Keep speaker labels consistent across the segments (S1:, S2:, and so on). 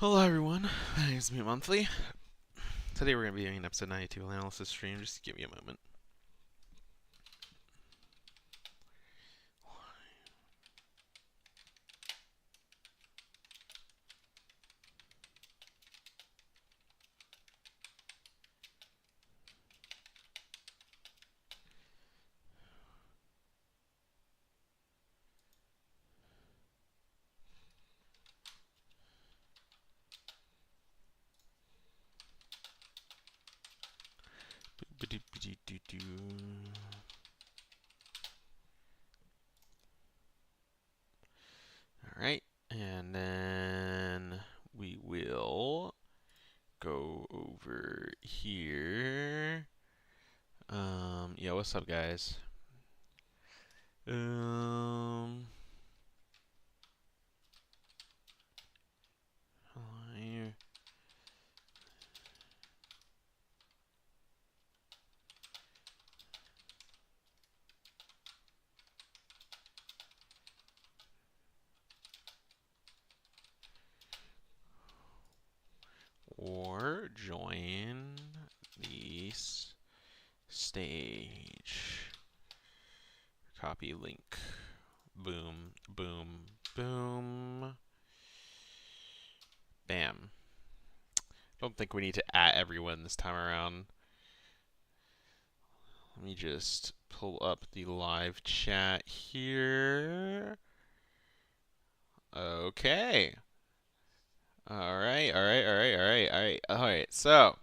S1: Hello everyone, my name is Me Monthly. Today we're going to be doing an episode 92 analysis stream, just give me a moment. Alright, and then we will go over here. Yeah, what's up guys? Um, or join the stage. Copy link. Boom, boom, boom. Bam. Don't think we need to at everyone this time around. Let me just pull up the live chat here. Okay. Alright, alright, alright, alright, alright, alright. So,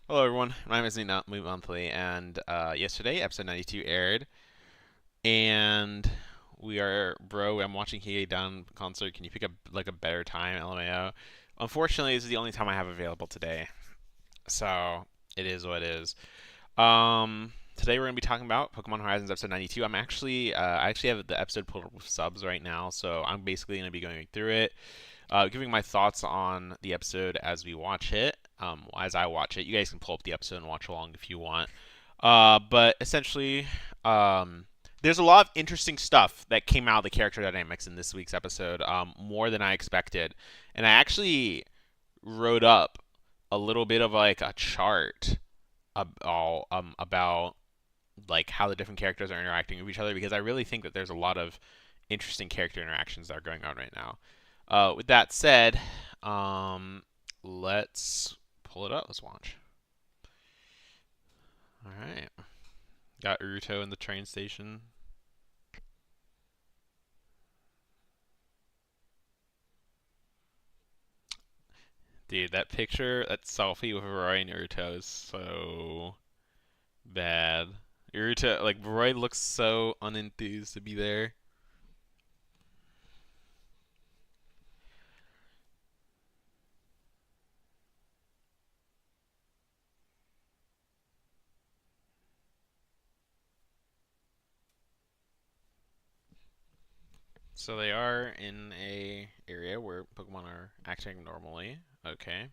S1: hello everyone. My name is Move Monthly, and yesterday, episode 92 aired. And I'm watching Hiei Down concert. Can you pick a better time, LMAO? Unfortunately, this is the only time I have available today. So, it is what it is. Today we're gonna be talking about Pokemon Horizons episode 92. I actually have the episode pulled up with subs right now, so I'm basically gonna be going through it, giving my thoughts on the episode as we watch it. As I watch it, you guys can pull up the episode and watch along if you want. But essentially, there's a lot of interesting stuff that came out of the character dynamics in this week's episode, more than I expected, and I actually wrote up a little bit of like a chart about like how the different characters are interacting with each other, because I really think that there's a lot of interesting character interactions that are going on right now. With that said, let's pull it up. Let's watch. All right, got Uruto in the train station. Dude, that picture, that selfie with Roy and Uruto is so bad. Uruto, like Roy looks so unenthused to be there. So they are in a area where Pokemon are acting normally. Okay.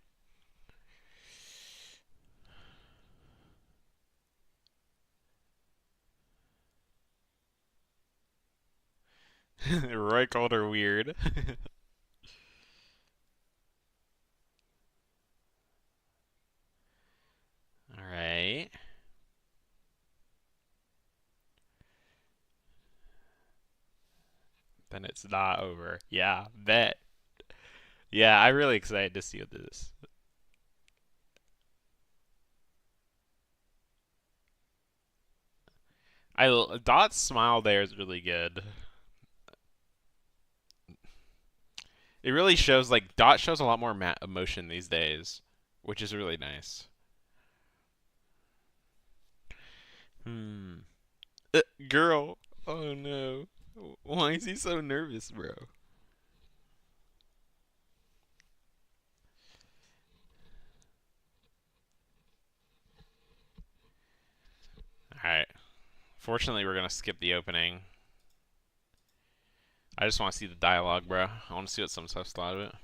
S1: Roy called her weird. Alright. Then it's not over. Yeah, bet. Yeah, I'm really excited to see what this. Dot's smile there is really good. It really shows, like, Dot shows a lot more emotion these days, which is really nice. Hmm. Girl. Oh no. Why is he so nervous, bro? Alright. Fortunately, we're gonna skip the opening. I just want to see the dialogue, bro. I want to see what some stuff's thought of it.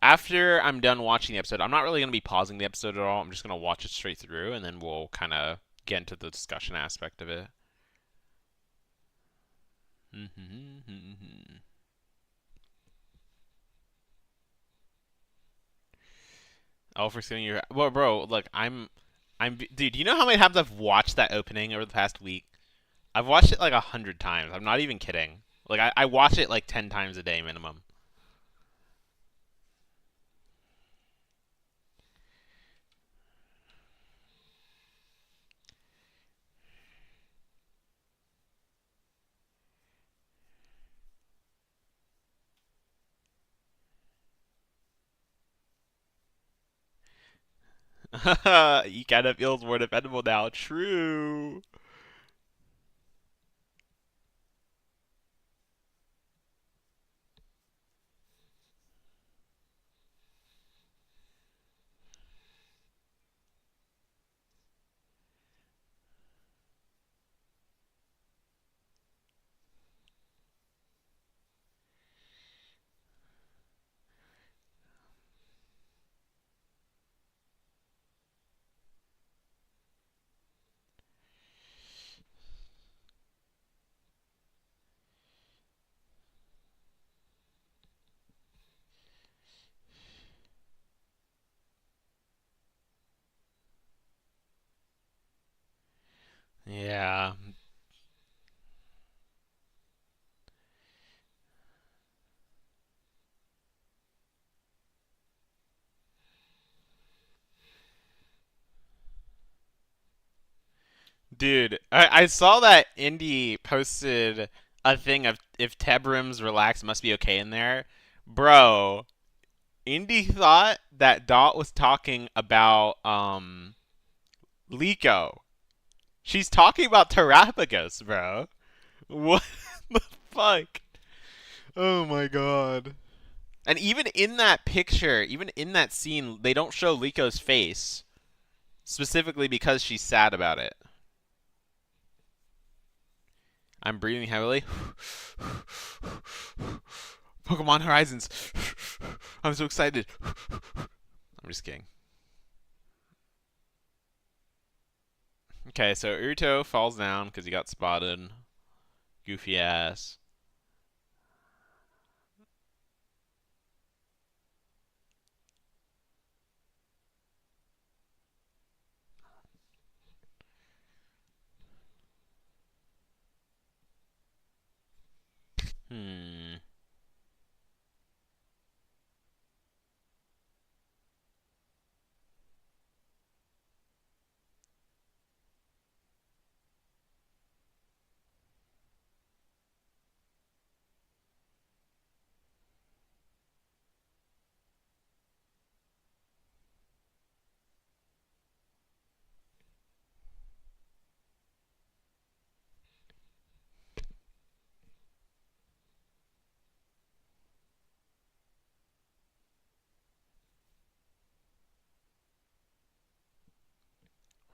S1: After I'm done watching the episode, I'm not really going to be pausing the episode at all. I'm just going to watch it straight through, and then we'll kind of get into the discussion aspect of it. Oh, for stealing your. Well, bro, look, dude. You know how many times I've watched that opening over the past week? I've watched it like 100 times. I'm not even kidding. Like I watch it like 10 times a day minimum. You kind of feels more dependable now. True. Yeah. Dude, I saw that Indy posted a thing of if Tebrim's relax must be okay in there. Bro, Indy thought that Dot was talking about Liko. She's talking about Terapagos, bro. What the fuck? Oh my god. And even in that picture, even in that scene, they don't show Liko's face specifically because she's sad about it. I'm breathing heavily. Pokemon Horizons. I'm so excited. I'm just kidding. Okay, so Uruto falls down because he got spotted. Goofy ass. Hmm.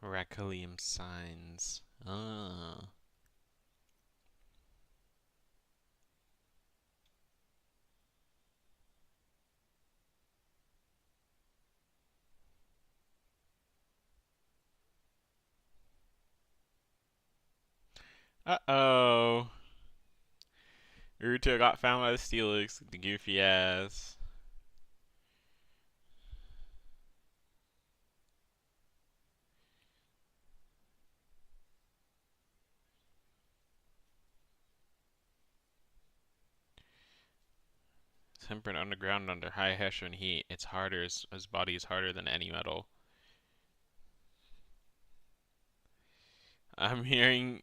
S1: Racalium signs. Ah. Uh-oh. Uruto got found by the Steelix, the goofy ass. Tempered underground under high Hessian heat. It's harder. His body is harder than any metal. I'm hearing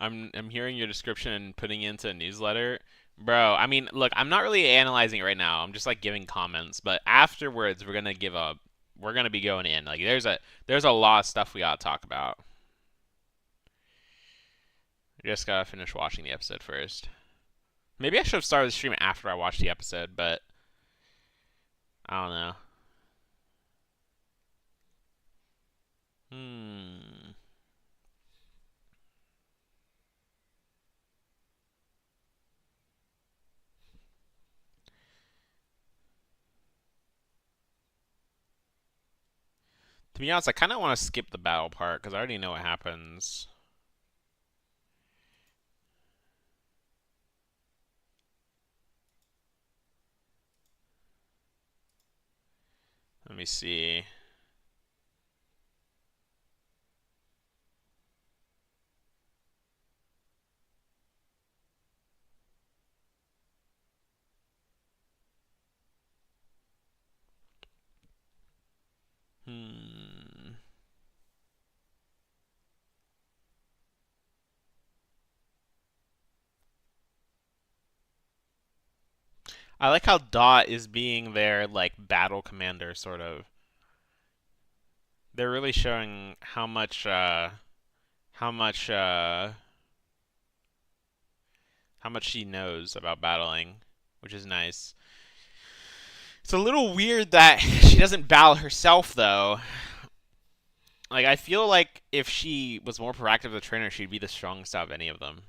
S1: I'm hearing your description and putting it into a newsletter. Bro, I mean, look, I'm not really analyzing it right now. I'm just like giving comments, but afterwards we're gonna be going in. Like there's a lot of stuff we gotta talk about. We just gotta finish watching the episode first. Maybe I should have started the stream after I watched the episode, but I don't know. Hmm. To be honest, I kind of want to skip the battle part because I already know what happens. Let me see. Hmm. I like how Dot is being their like battle commander, sort of. They're really showing how much how much she knows about battling, which is nice. It's a little weird that she doesn't battle herself though. Like I feel like if she was more proactive as a trainer, she'd be the strongest out of any of them.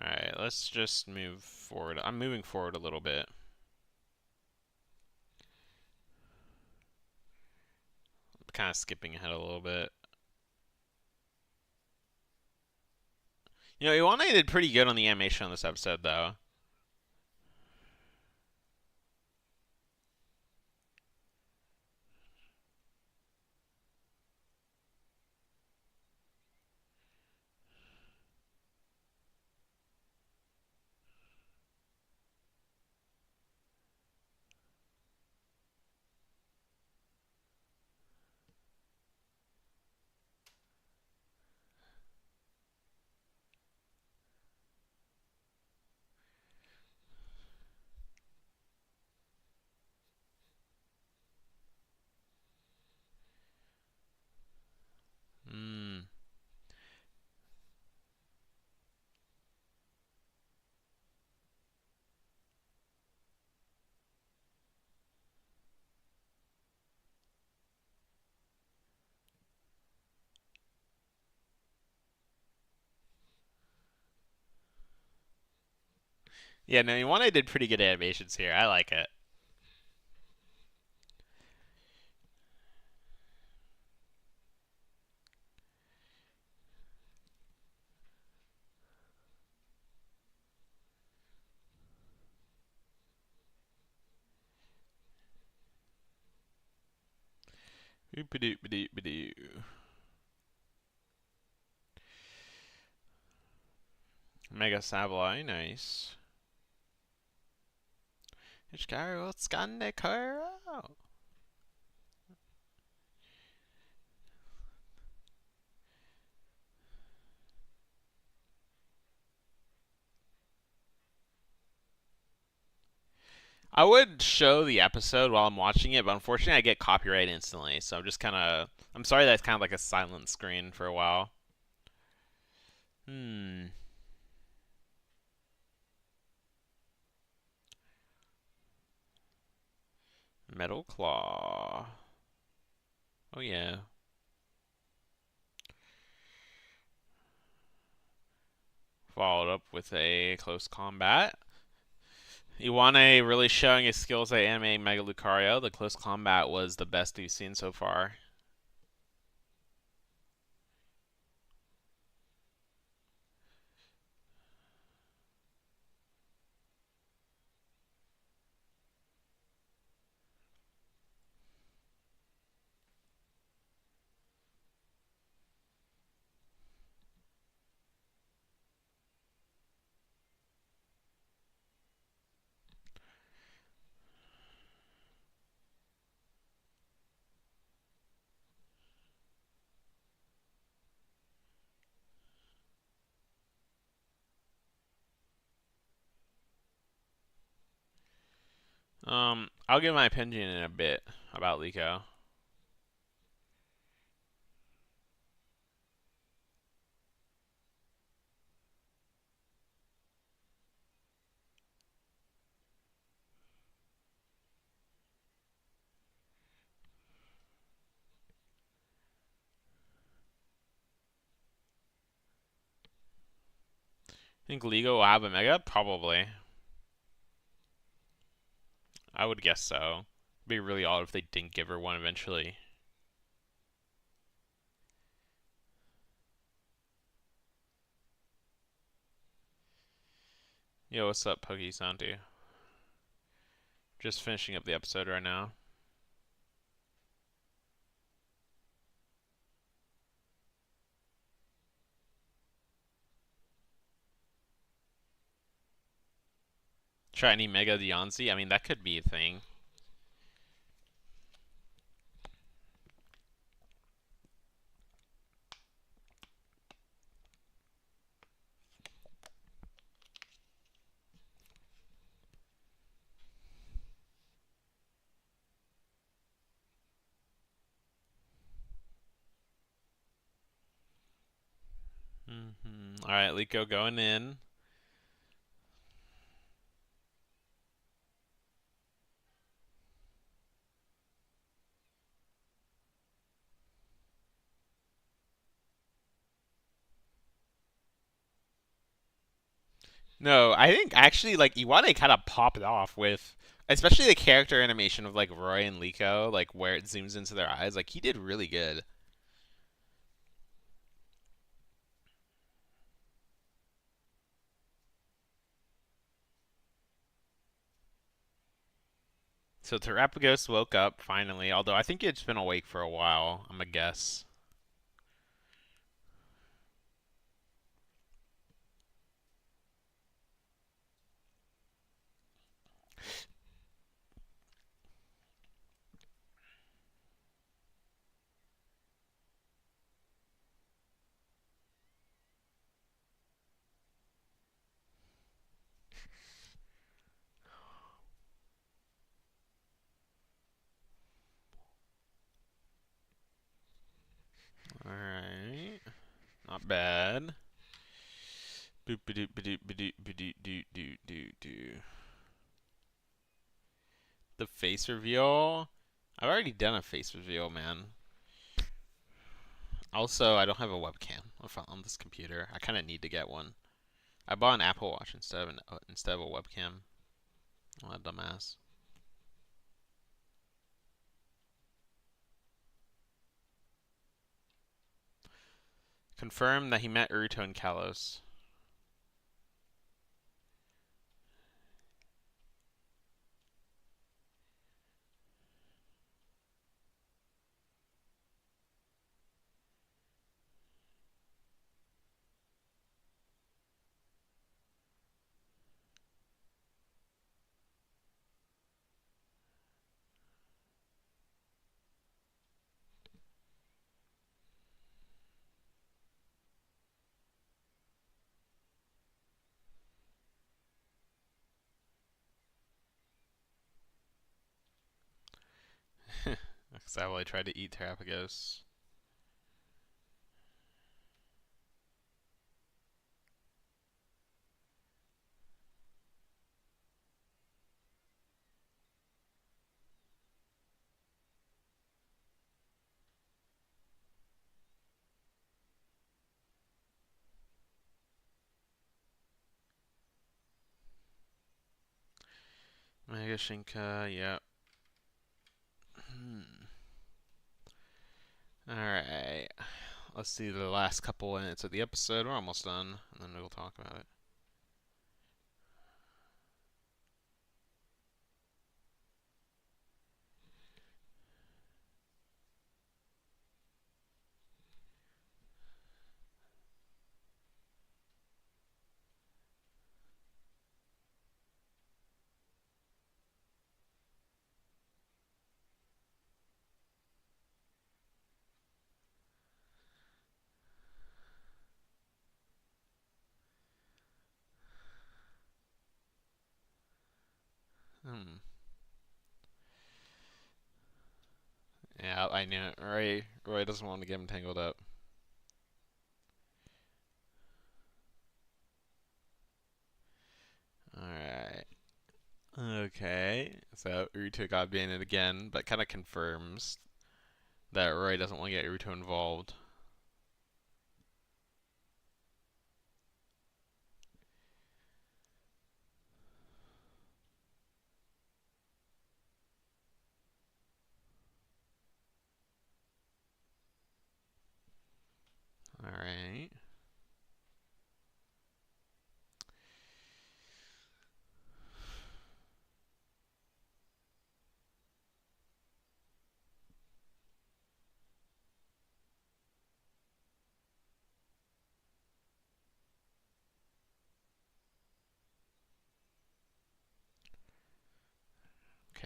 S1: Alright, let's just move forward. I'm moving forward a little bit. I'm kind of skipping ahead a little bit. You know, Iwane did pretty good on the animation on this episode, though. Hmm. Yeah, no, Iwane did pretty good animations here. I like it. Mega Sableye, nice. Hikaru Skande Kuro. I would show the episode while I'm watching it, but unfortunately I get copyright instantly, so I'm just kind of. I'm sorry that's kind of like a silent screen for a while. Hmm. Metal Claw. Oh, yeah. Followed up with a close combat. Iwane really showing his skills at anime Mega Lucario. The close combat was the best we've seen so far. I'll give my opinion in a bit about Liko. Think Ligo will have a Mega? Probably. I would guess so. It'd be really odd if they didn't give her one eventually. Yo, what's up, Puggy Santu? Just finishing up the episode right now. Shiny Mega Deontay? I mean, that could be a thing. Alright, Liko going in. No, I think actually like Iwane kind of popped off with, especially the character animation of like Roy and Liko, like where it zooms into their eyes. Like he did really good. So Terapagos woke up finally, although I think it's been awake for a while. I'm a guess. All right, not bad. Boop ba doop ba doop ba doop ba doop doop doop doop doop. The face reveal. I've already done a face reveal, man. Also, I don't have a webcam on this computer. I kind of need to get one. I bought an Apple Watch instead of a webcam. What a dumbass. Confirmed that he met Uruto and Kalos. Because I tried to eat Terapagos. Mega Shinka, yep. Alright. Let's see the last couple minutes of the episode. We're almost done, and then we'll talk about it. Hmm. Yeah, I knew it. Roy doesn't want to get him tangled up. Alright. Okay. So Uruto got banned again, but kind of confirms that Roy doesn't want to get Uruto involved.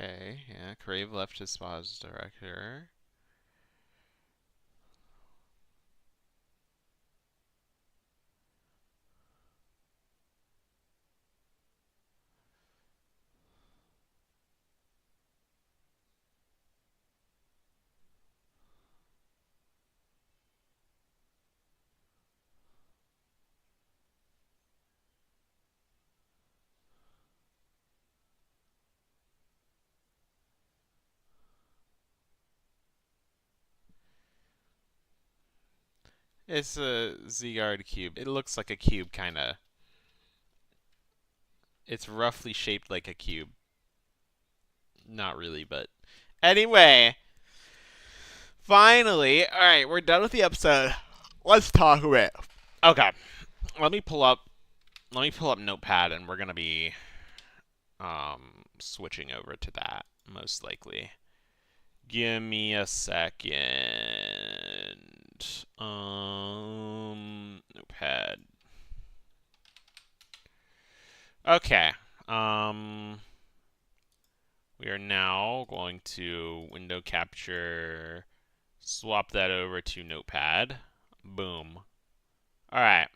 S1: Okay, yeah, Crave left his spot as director. It's a Zygarde cube. It looks like a cube, kinda. It's roughly shaped like a cube. Not really, but anyway. Finally, all right, we're done with the episode. Let's talk about it. Okay, let me pull up. Let me pull up Notepad, and we're gonna be switching over to that most likely. Give me a second. Notepad. Okay. We are now going to window capture, swap that over to Notepad. Boom. All right.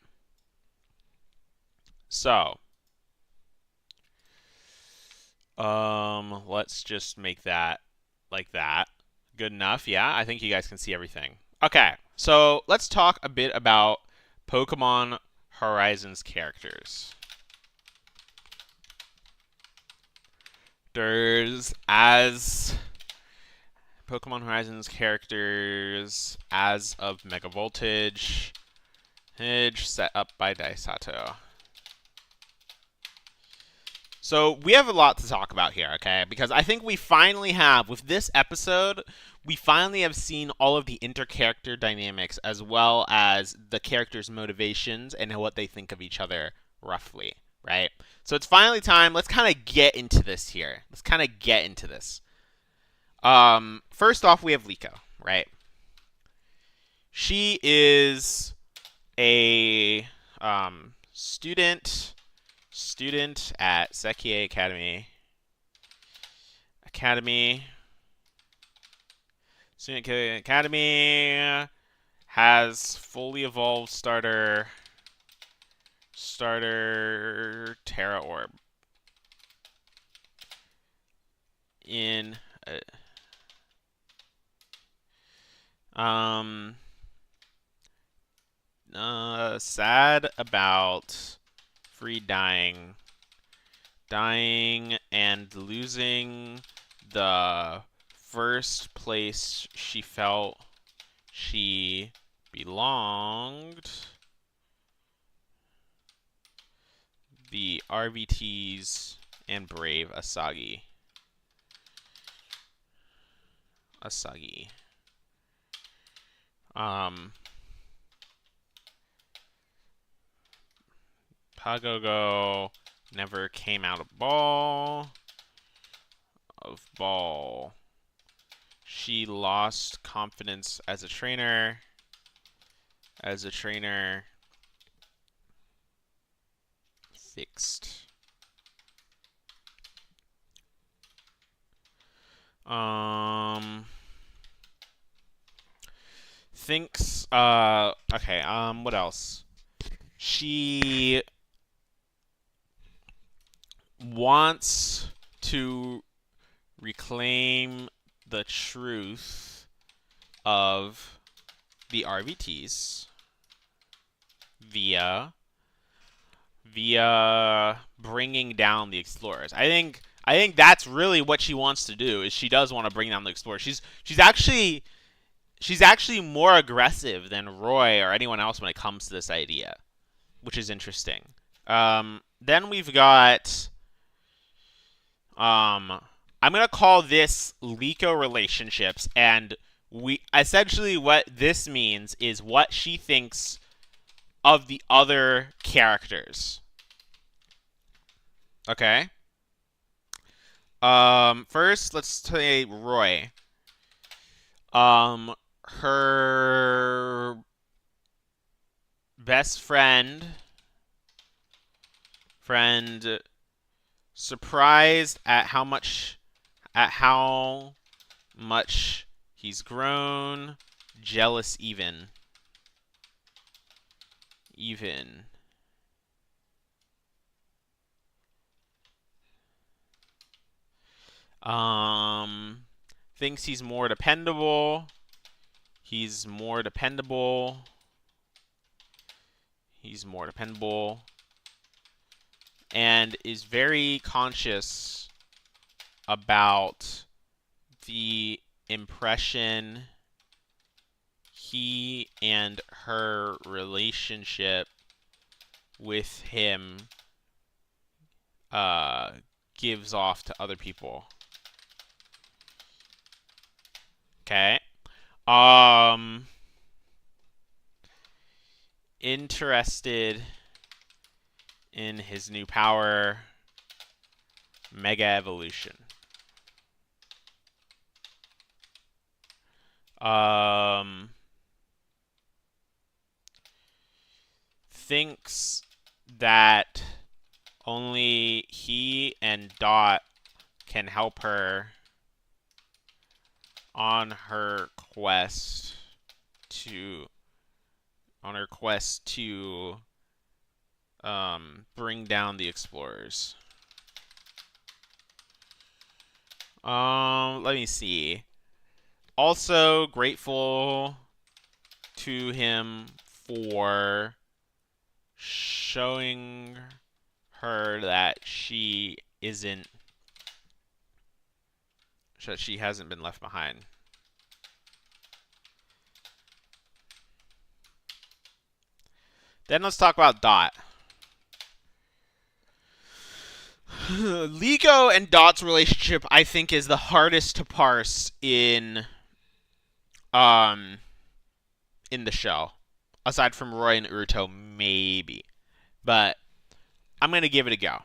S1: So, let's just make that like that. Good enough. Yeah, I think you guys can see everything. Okay. So, let's talk a bit about Pokemon Horizons characters. There's as Pokemon Horizons characters as of Mega Voltage set up by Daisato. So we have a lot to talk about here, okay? Because I think we finally have, with this episode, we finally have seen all of the inter-character dynamics as well as the characters' motivations and what they think of each other roughly, right? So it's finally time. Let's kind of get into this here. Let's kind of get into this. First off, we have Liko, right? She is a student at Sekiei Student Academy has fully evolved starter Terra Orb in sad about Free dying and losing the first place she felt she belonged, the RVTs and Brave Asagi. Pagogo never came out of ball. She lost confidence as a trainer. Fixed. Thinks okay, what else? She wants to reclaim the truth of the RVTs via bringing down the explorers. I think that's really what she wants to do. Is she does want to bring down the explorers. She's actually more aggressive than Roy or anyone else when it comes to this idea, which is interesting. Then we've got I'm gonna call this Liko relationships, and we essentially what this means is what she thinks of the other characters. Okay. First, let's say Roy. Her best friend surprised at how much at how much he's grown. Jealous even. Thinks he's more dependable. He's more dependable. And is very conscious about the impression he and her relationship with him gives off to other people. Okay. Interested in his new power, Mega Evolution. Thinks that only he and Dot can help her on her quest to bring down the explorers. Let me see. Also grateful to him for showing her that she hasn't been left behind. Then let's talk about Dot. Liko and Dot's relationship, I think, is the hardest to parse in the show. Aside from Roy and Uruto, maybe. But I'm going to give it a go.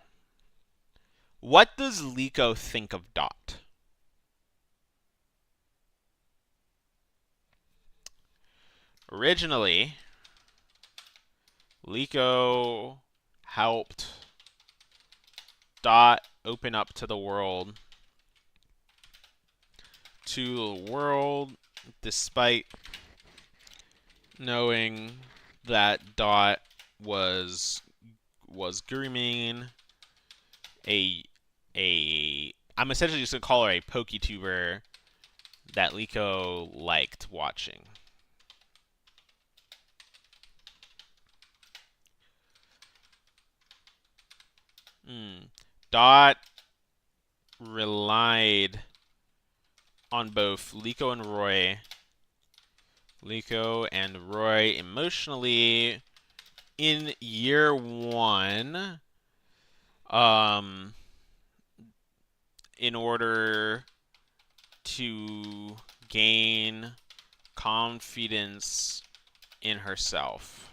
S1: What does Liko think of Dot? Originally, Liko helped Dot open up to the world. Despite knowing that Dot was grooming I'm essentially just gonna call her a PokeTuber that Liko liked watching. Dot relied on both Liko and Roy emotionally in year 1 in order to gain confidence in herself.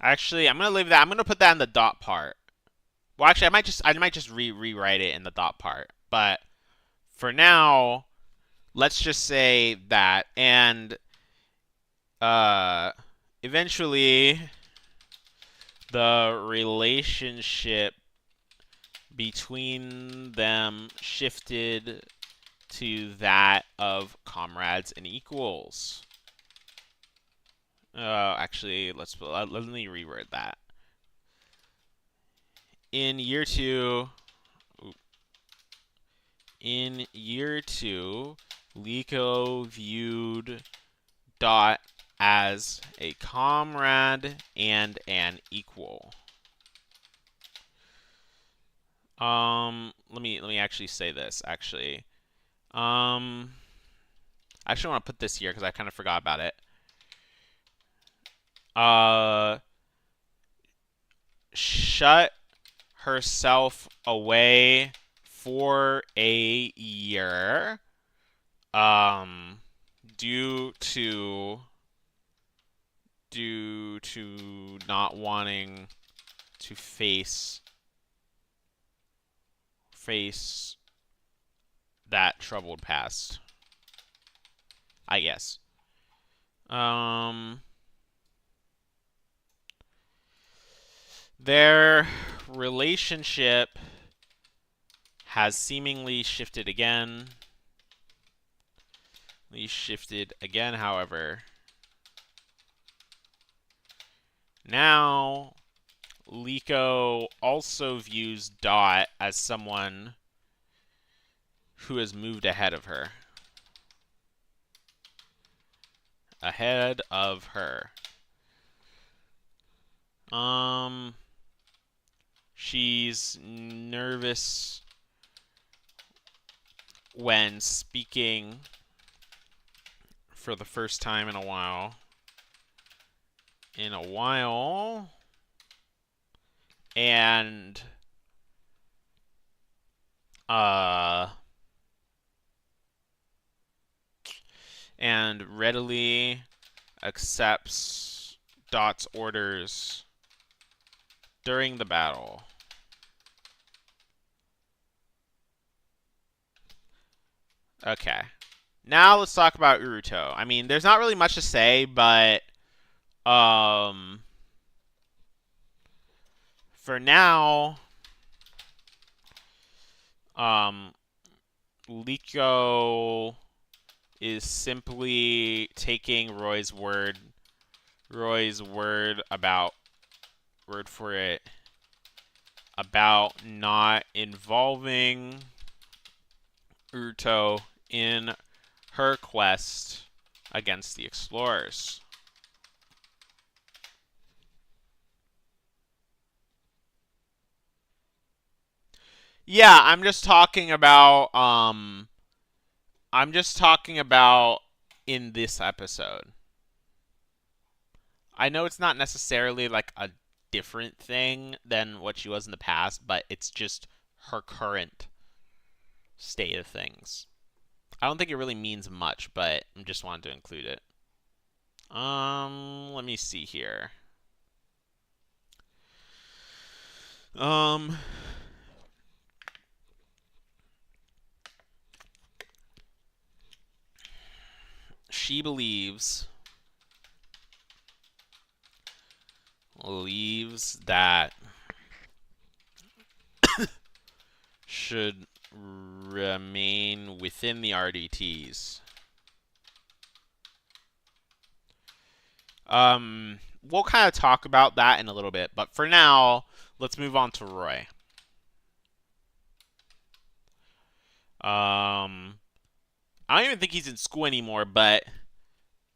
S1: Actually, I'm gonna leave that. I'm gonna put that in the Dot part. Well, actually, I might just rewrite it in the Dot part. But for now, let's just say that. And eventually, the relationship between them shifted to that of comrades and equals. Actually, let me reword that. In year 2, Liko viewed Dot as a comrade and an equal. Let me actually say this. Actually, I actually want to put this here because I kind of forgot about it. Shut herself away for a year, due to not wanting to face that troubled past, I guess. Their relationship has seemingly shifted again. However. Now, Liko also views Dot as someone who has moved ahead of her. She's nervous when speaking for the first time in a while. And readily accepts Dot's orders during the battle. Okay. Now let's talk about Uruto. I mean, there's not really much to say, but for now, Liko is simply taking Roy's word for it about not involving Uruto in her quest against the explorers. Yeah, I'm just talking about in this episode. I know it's not necessarily like a different thing than what she was in the past, but it's just her current state of things. I don't think it really means much, but I just wanted to include it. Let me see here. She believes that should remain within the RDTs. We'll kind of talk about that in a little bit, but for now, let's move on to Roy. I don't even think he's in school anymore, but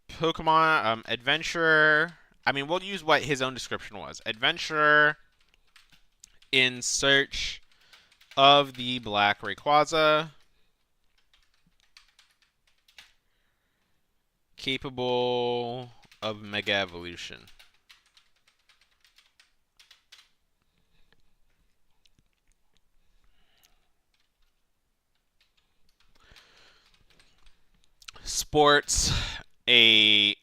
S1: Pokemon Adventurer. I mean, we'll use what his own description was. Adventurer in search of the Black Rayquaza. Capable of Mega Evolution. Sports a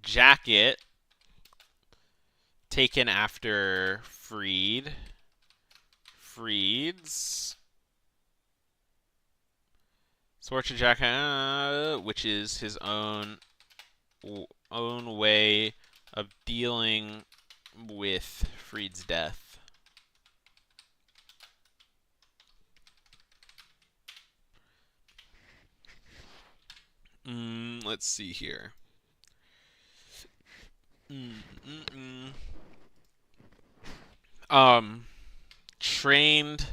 S1: jacket taken after Freed's sports a jacket, which is his own way of dealing with Freed's death. Let's see here. Trained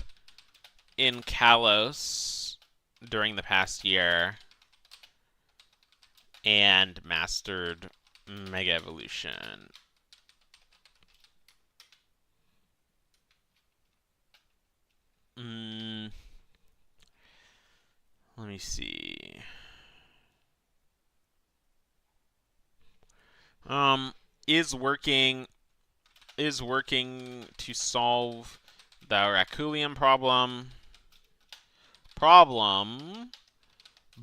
S1: in Kalos during the past year and mastered Mega Evolution. Let me see. Is working to solve the Raculium problem,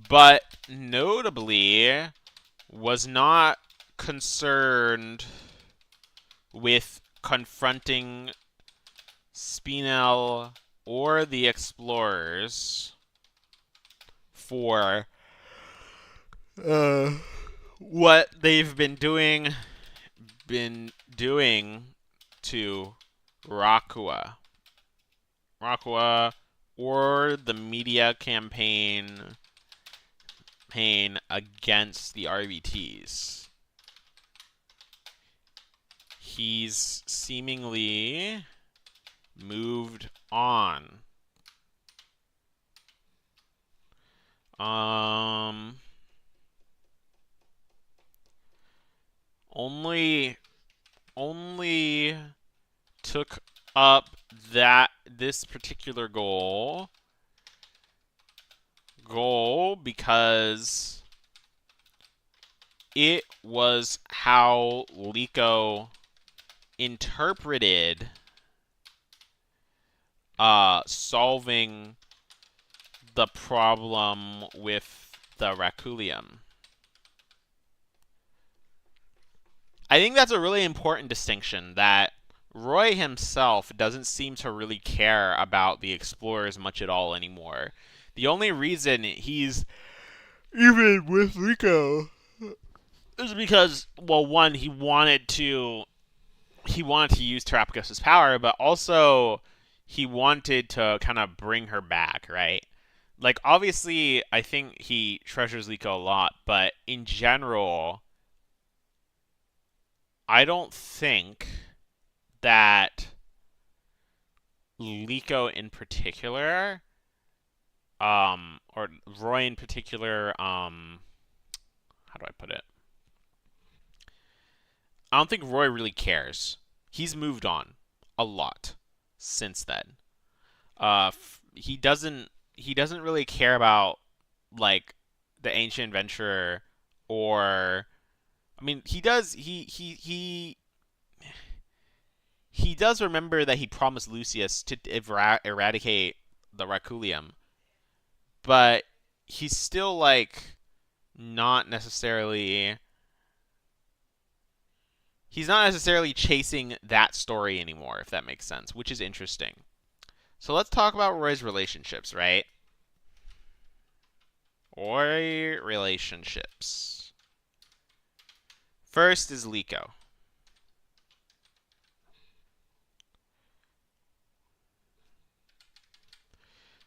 S1: but notably was not concerned with confronting Spinel or the explorers for what they've been doing to Rakua. Rakua, or the media campaign against the RBTs. He's seemingly moved on. Only took up this particular goal because it was how Liko interpreted solving the problem with the Raculium. I think that's a really important distinction, that Roy himself doesn't seem to really care about the Explorers much at all anymore. The only reason he's even with Liko is because, well, one, he wanted to use Terapagos' power, but also he wanted to kind of bring her back, right? Like, obviously, I think he treasures Liko a lot, but in general, I don't think that Liko in particular, or Roy in particular, how do I put it? I don't think Roy really cares. He's moved on a lot since then. He doesn't really care about, like, the Ancient Adventurer, or I mean, he does he does remember that he promised Lucius to eradicate the Raculium, but he's still, like, not necessarily he's not necessarily chasing that story anymore, if that makes sense, which is interesting. So let's talk about Roy's relationships, right? Roy relationships. First is Liko.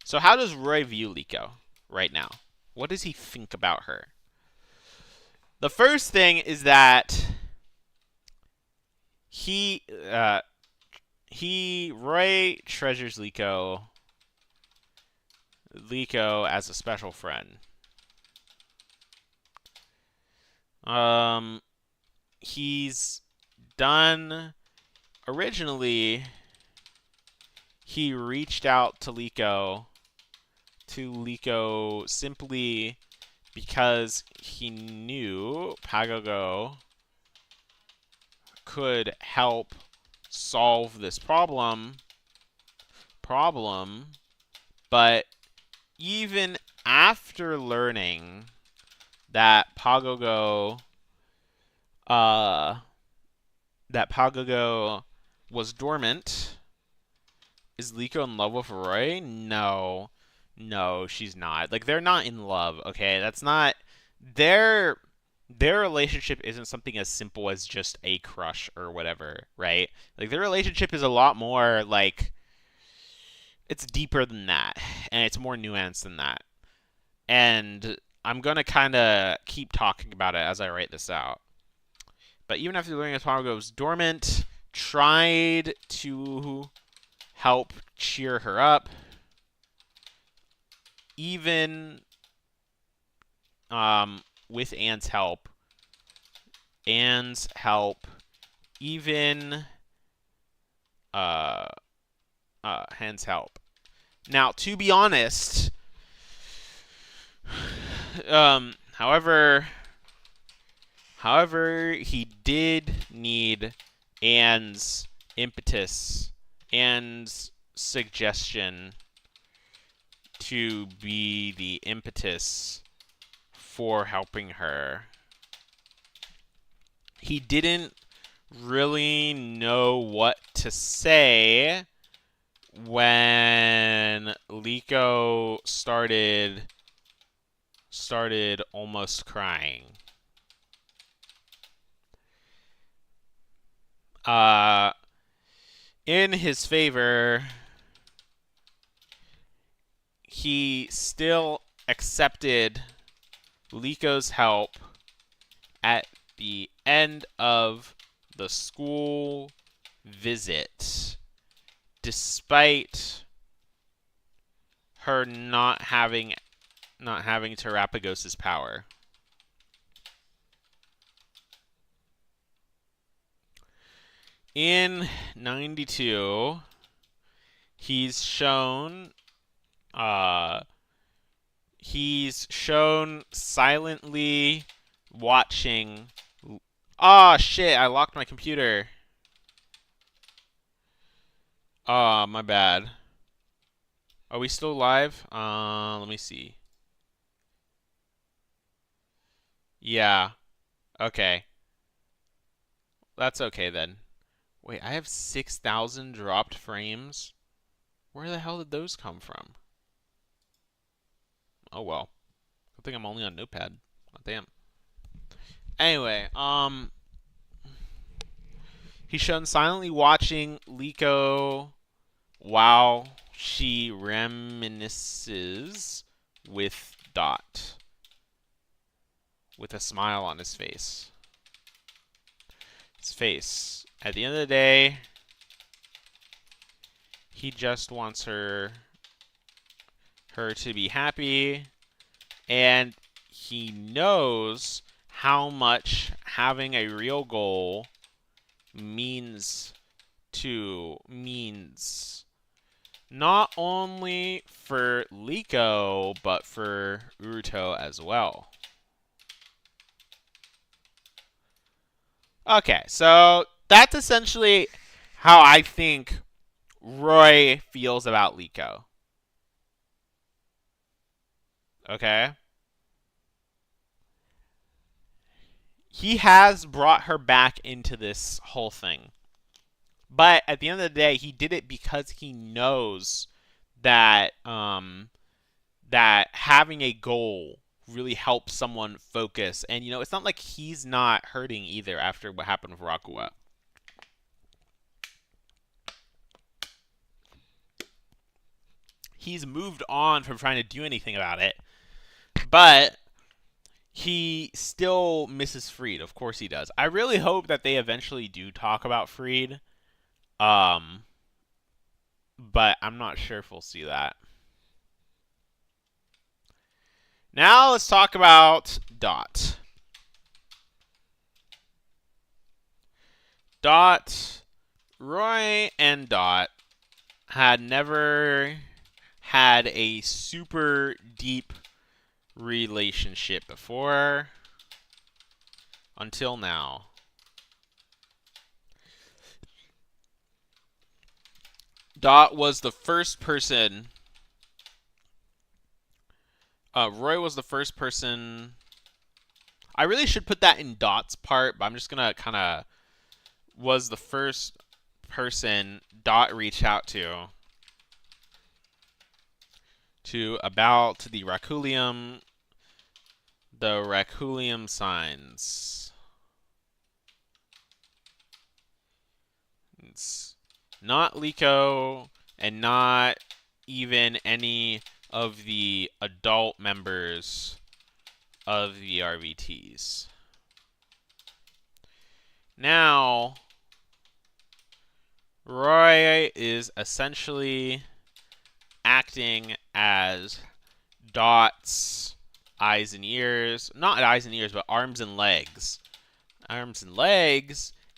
S1: So how does Roy view Liko right now? What does he think about her? The first thing is that Roy treasures Liko as a special friend. He's done originally. He reached out to Liko simply because he knew Pagogo could help solve this problem, but even after learning that Pagogo was dormant, is Liko in love with Roy? No. No, she's not. Like, they're not in love, okay? That's not their relationship isn't something as simple as just a crush or whatever, right? Like, their relationship is a lot more, like, it's deeper than that, and it's more nuanced than that. And I'm gonna kind of keep talking about it as I write this out. But even after learning that Pagogo goes dormant, tried to help cheer her up, even with Anne's help, even Anne's help. Now, to be honest, however, he did need Anne's impetus and suggestion to be the impetus for helping her. He didn't really know what to say when Liko started almost crying. in his favor, he still accepted Liko's help at the end of the school visit, despite her not having Terapagos' power. In 92, he's shown silently watching. Ah, shit, I locked my computer. Ah, my bad. Are we still live? Let me see. Yeah. Okay. That's okay then. Wait, I have 6,000 dropped frames? Where the hell did those come from? Oh well. I think I'm only on Notepad. Oh, damn. Anyway, he's shown silently watching Liko while she reminisces with Dot, with a smile on his face. At the end of the day, he just wants her to be happy, and he knows how much having a real goal means not only for Liko, but for Uruto as well. Okay, so that's essentially how I think Roy feels about Liko. Okay? He has brought her back into this whole thing. But at the end of the day, he did it because he knows that that having a goal really helps someone focus. And, you know, it's not like he's not hurting either after what happened with Rakua. He's moved on from trying to do anything about it. But he still misses Freed. Of course he does. I really hope that they eventually do talk about Freed. But I'm not sure if we'll see that. Now let's talk about Dot. Roy and Dot had never had a super deep relationship before until now. Dot was the first person. Roy was the first person. I really should put that in Dot's part, but I'm just gonna kind of was the first person Dot reached out to about the Raculium signs. It's not Liko and not even any of the adult members of the RVTs. Now, Roy is essentially acting as Dot's eyes and ears, not eyes and ears, but arms and legs.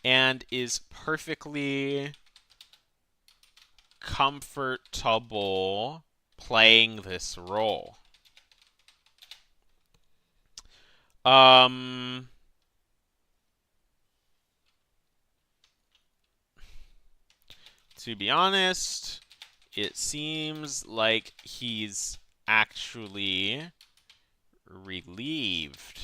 S1: And is perfectly comfortable playing this role. To be honest, it seems like he's actually relieved.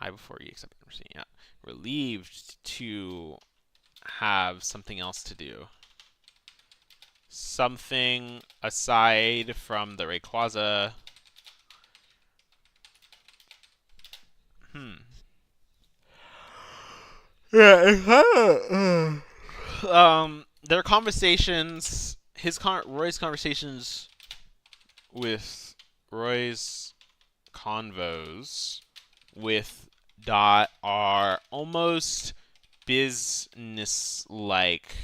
S1: Before you accept it, yeah, relieved to have something else to do. Something aside from the Rayquaza. Yeah, their conversations, Roy's conversations with Roy's convos with Dot are almost business-like,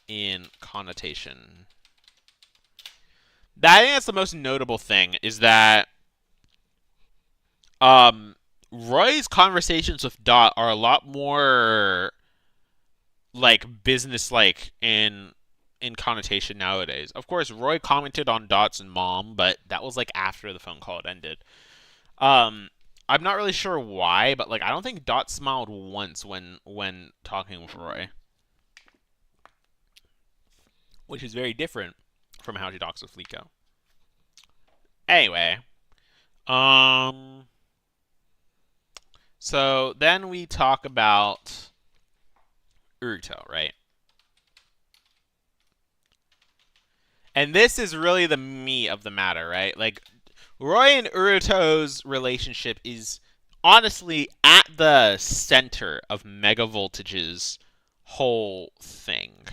S1: in connotation. I think that's the most notable thing, is that Roy's conversations with Dot are a lot more like business-like in connotation nowadays. Of course, Roy commented on Dot's mom, but that was like after the phone call had ended. Um, I'm not really sure why, but like I don't think Dot smiled once when talking with Roy, which is very different from how she talks with Liko. Anyway, um, so then we talk about Uruto, right? And this is really the meat of the matter, right? Like, Roy and Uruto's relationship is honestly at the center of Megavoltage's whole thing.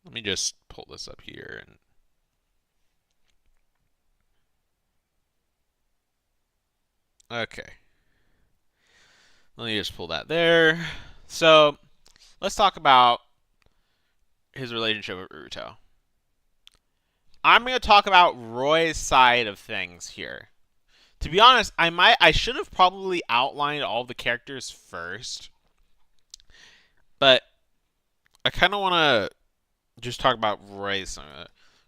S1: Let me just pull this up here. Okay. Let me just pull that there. So, let's talk about his relationship with Uruto. I'm going to talk about Roy's side of things here. To be honest, I should have probably outlined all the characters first, but I kind of want to just talk about Roy's.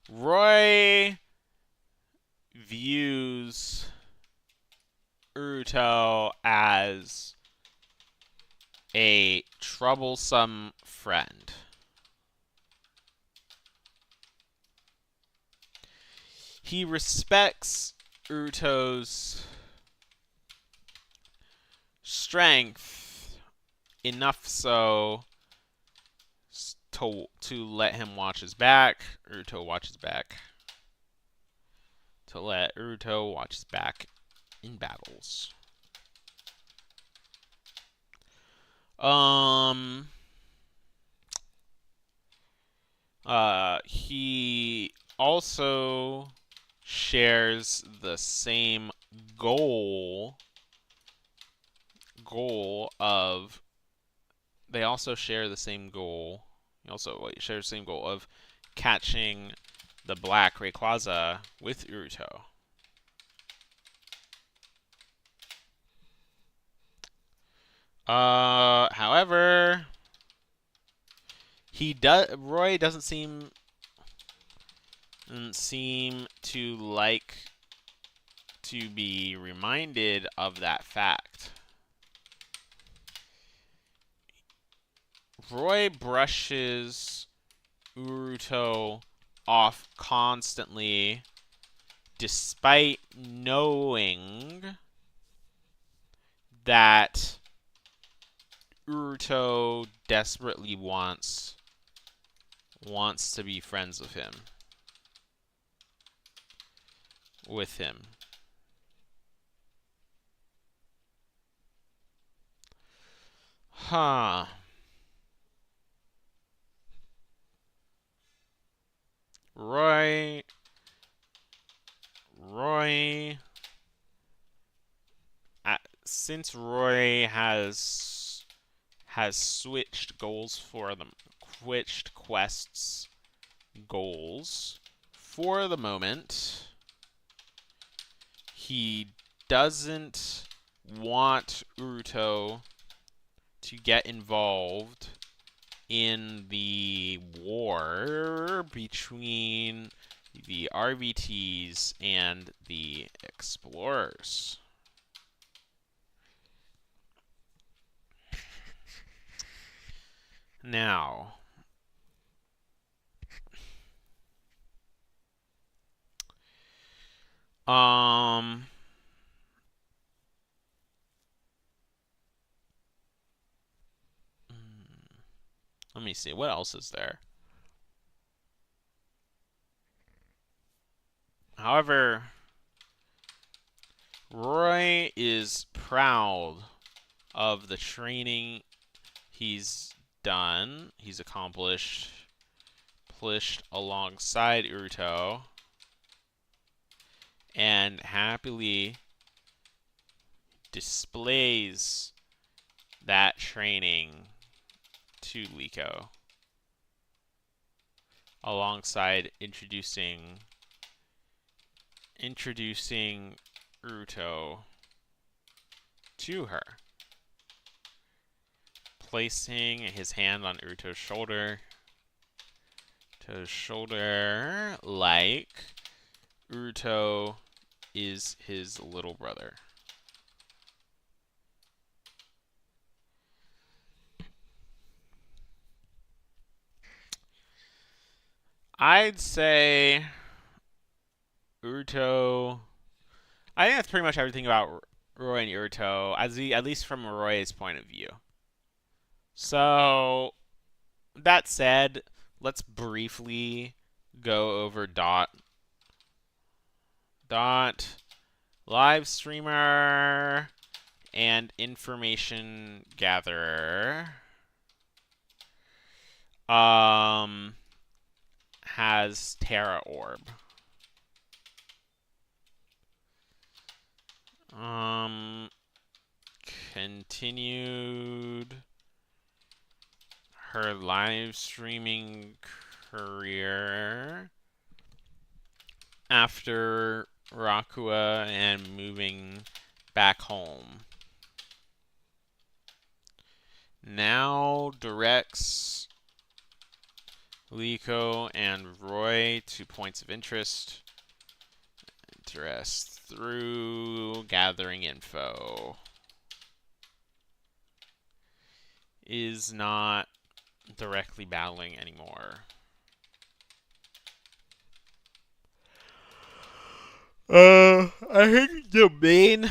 S1: Roy views Uruto as a troublesome friend. He respects Uruto's strength enough so to let him watch his back. Uruto watches back. To let Uruto watch his back in battles. He also shares the same goal of they also share the same goal. He also shares the same goal of catching the black Rayquaza with Uruto. However, Roy doesn't seem to like to be reminded of that fact. Roy brushes Uruto off constantly, despite knowing that Uruto desperately wants to be friends with him. Huh. Roy. Since Roy has switched goals for them, switched quests goals for the moment, he doesn't want Uruto to get involved in the war between the RVTs and the Explorers. Now, let me see. What else is there? However, Roy is proud of the training he's done, he's accomplished alongside Uruto, and happily displays that training to Liko, alongside introducing Uruto to her, placing his hand on Uruto's shoulder, like Uruto is his little brother. I'd say Uruto. I think that's pretty much everything about Roy and Uruto, at least from Roy's point of view. So, that said, let's briefly go over Dot. Live streamer and information gatherer. Has Terra Orb. Continued her live streaming career after Rakua and moving back home. Now directs Liko and Roy to points of interest through gathering info. Is not directly battling anymore. I think the main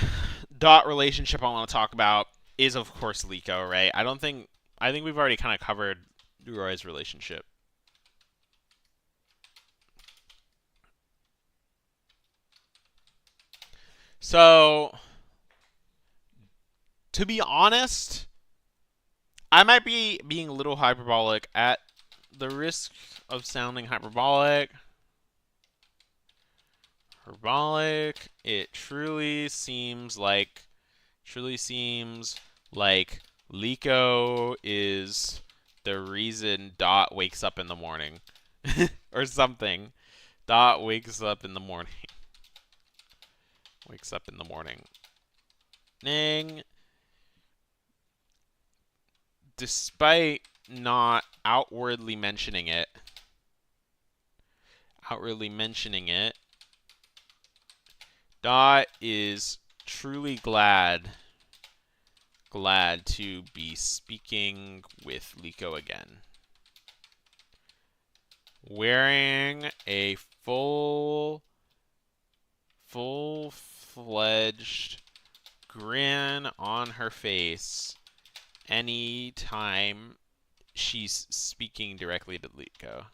S1: Dot relationship I want to talk about is, of course, Liko, right? I think we've already kind of covered Roy's relationship. So, to be honest, I might be being a little hyperbolic at the risk of sounding hyperbolic. It truly seems like Liko is the reason Dot wakes up in the morning. Or something. Dot wakes up in the morning. Despite not outwardly mentioning it, Dot is truly glad to be speaking with Liko again. Wearing a full-fledged grin on her face anytime she's speaking directly to Liko.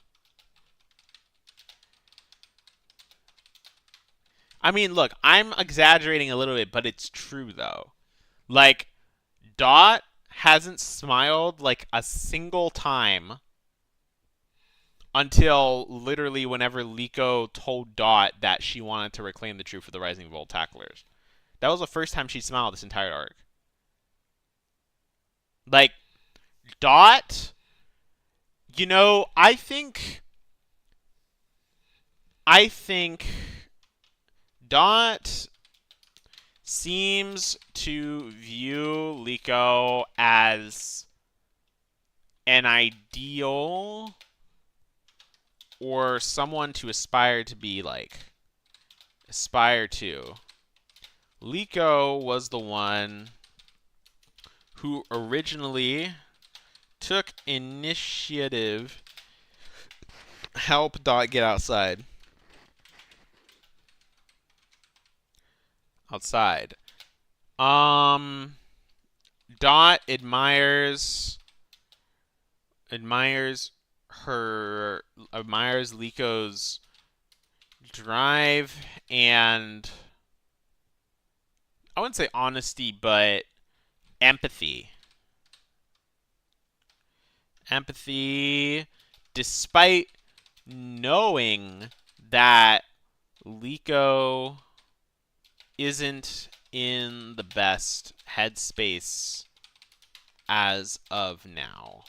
S1: I mean, look, I'm exaggerating a little bit, but it's true, though. Like, Dot hasn't smiled, like, a single time until literally whenever Liko told Dot that she wanted to reclaim the truth for the Rising Volt Tacklers. That was the first time she smiled this entire arc. Like, Dot, you know, I think Dot seems to view Liko as an ideal or someone to aspire to. Liko was the one who originally took initiative, help Dot get outside. Dot admires Liko's drive and I wouldn't say honesty, but Empathy. Empathy, despite knowing that Liko isn't in the best headspace as of now.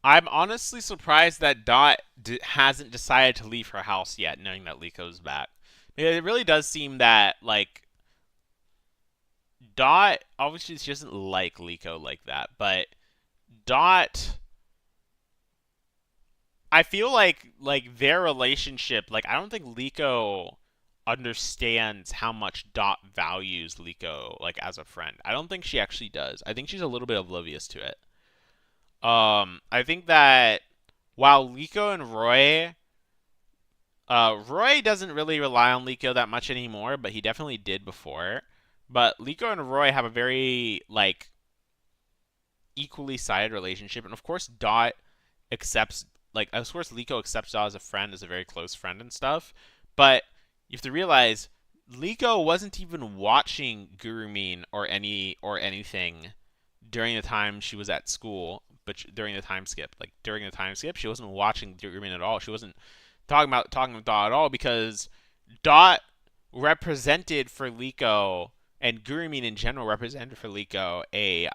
S1: I'm honestly surprised that Dot hasn't decided to leave her house yet, knowing that Liko's back. It really does seem that, like, Dot, obviously she doesn't like Liko like that, but Dot, I feel like their relationship, like, I don't think Liko understands how much Dot values Liko, like, as a friend. I don't think she actually does. I think she's a little bit oblivious to it. I think that while Liko and Roy doesn't really rely on Liko that much anymore, but he definitely did before. But Liko and Roy have a very, like, equally sided relationship, and of course Dot accepts, like, of course Liko accepts Dot as a friend, as a very close friend and stuff, but you have to realize Liko wasn't even watching Gurumin or anything during the time she was at school, but during the time skip, she wasn't watching Gurumin at all. She wasn't talking with Dot at all, because Dot represented for Liko, and Gurumin in general represented for Liko a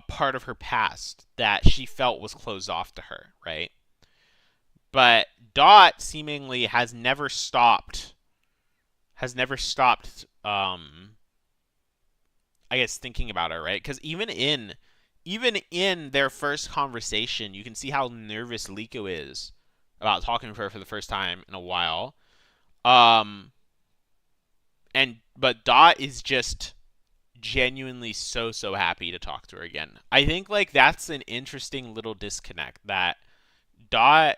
S1: part of her past that she felt was closed off to her, right? But Dot seemingly has never stopped I guess thinking about her, right? Because even in their first conversation, you can see how nervous Liko is about talking to her for the first time in a while. But Dot is just genuinely so happy to talk to her again. I think, like, that's an interesting little disconnect, that Dot,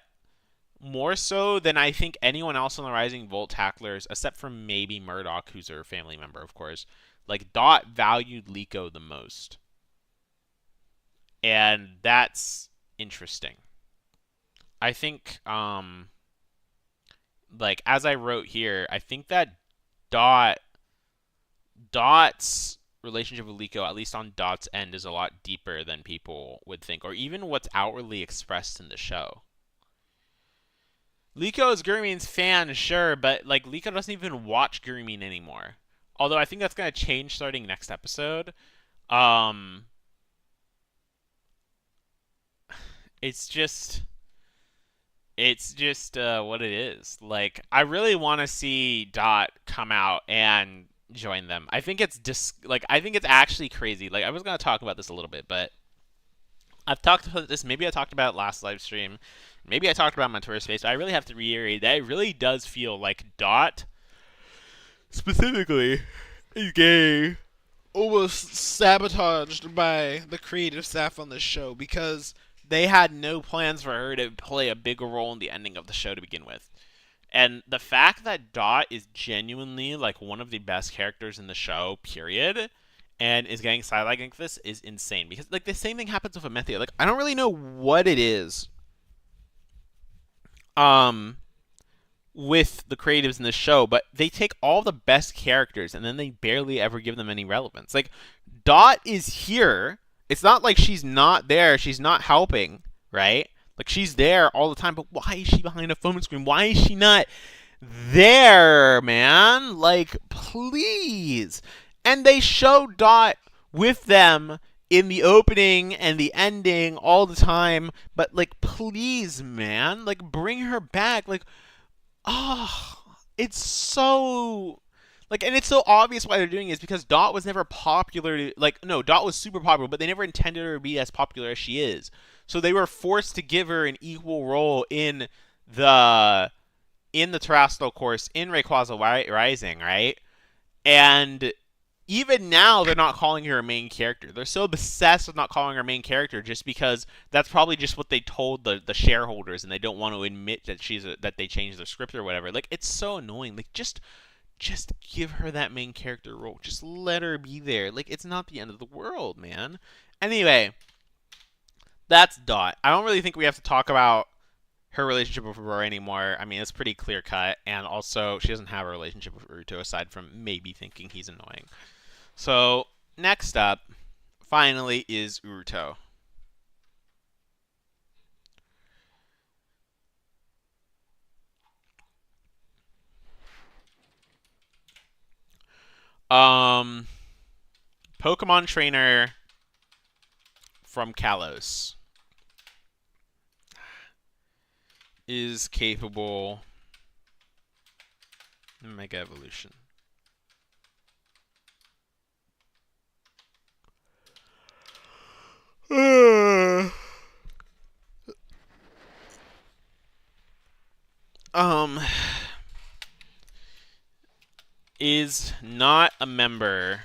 S1: more so than I think anyone else on the Rising Volt tacklers, except for maybe Murdoch, who's her family member, of course, like, Dot valued Liko the most. And that's interesting. I think, like, as I wrote here, I think that Dot's relationship with Liko, at least on Dot's end, is a lot deeper than people would think, or even what's outwardly expressed in the show. Liko is Gurumin's fan, sure, but, like, Liko doesn't even watch Gurumin anymore. Although I think that's going to change starting next episode. It's just what it is. Like, I really want to see Dot come out and join them. I think it's I think it's actually crazy. Like, I was going to talk about this a little bit, but I've talked about this. Maybe I talked about it last live stream. Maybe I talked about it on my Twitter space. But I really have to reiterate that it really does feel like Dot, specifically, is gay, almost sabotaged by the creative staff on the show, because they had no plans for her to play a bigger role in the ending of the show to begin with. And the fact that Dot is genuinely, like, one of the best characters in the show, period, and is getting sidelined like this is insane. Because, like, the same thing happens with Amethea. Like, I don't really know what it is with the creatives in this show, but they take all the best characters and then they barely ever give them any relevance. Like, Dot is here. It's not like she's not there. She's not helping, right? Like, she's there all the time, but why is she behind a phone screen? Why is she not there, man? Like, please. And they show Dot with them in the opening and the ending all the time, but, like, please, man, like, bring her back. Like, it's so, like, and it's so obvious why they're doing it, is because Dot was never popular. Like, no, Dot was super popular, but they never intended her to be as popular as she is. So they were forced to give her an equal role in the Terrestrial course in Rayquaza Rising, right? And even now they're not calling her a main character. They're so obsessed with not calling her a main character just because that's probably just what they told the shareholders, and they don't want to admit that that they changed their script or whatever. Like, it's so annoying. Like, just give her that main character role. Just let her be there. Like, it's not the end of the world, man. Anyway, that's Dot. I don't really think we have to talk about her relationship with Roy anymore. I mean, it's pretty clear cut, and also she doesn't have a relationship with Uruto aside from maybe thinking he's annoying. So next up, finally, is Uruto. Um, Pokemon trainer from Kalos is capable Mega Evolution. um is not a member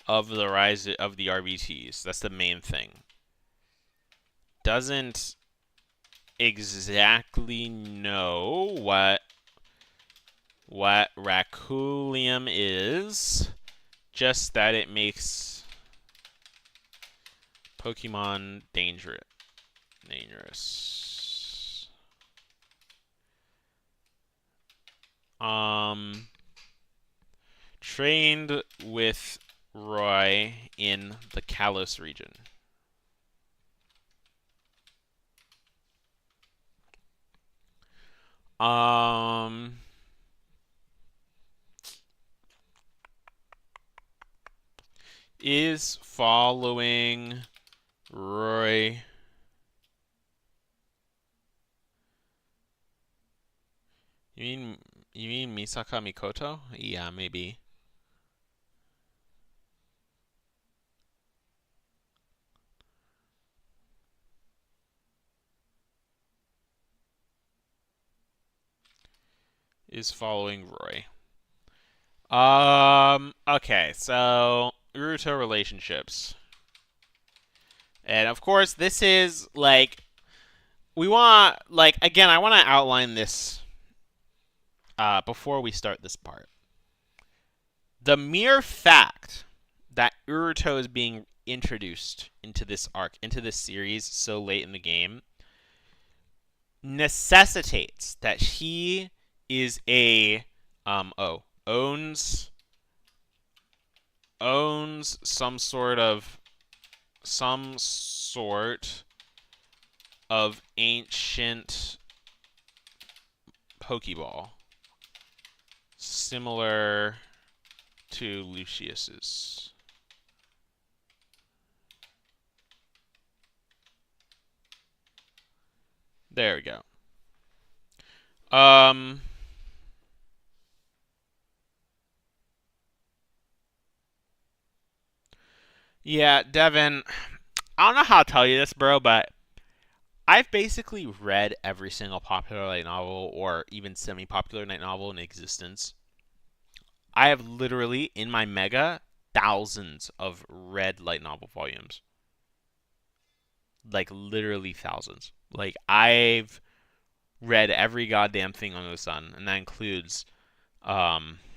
S1: of the Rise of the RBTs. That's the main thing. Doesn't exactly know what Raccoolium is, just that it makes Pokemon dangerous. Trained with Roy in the Kalos region. Is following Roy. You mean Misaka Mikoto? Yeah, maybe. Is following Roy. Okay, so Uruto relationships. And of course, this is like we want again, I want to outline this before we start this part. The mere fact that Uruto is being introduced into this arc, into this series so late in the game, necessitates that he is a owns some sort of ancient Pokeball similar to Lucius's. There we go. Yeah, Devin, I don't know how to tell you this, bro, but I've basically read every single popular light novel or even semi-popular light novel in existence. I have literally, in my Mega, thousands of read light novel volumes. Like, literally thousands. Like, I've read every goddamn thing under the sun, and that includes Toru.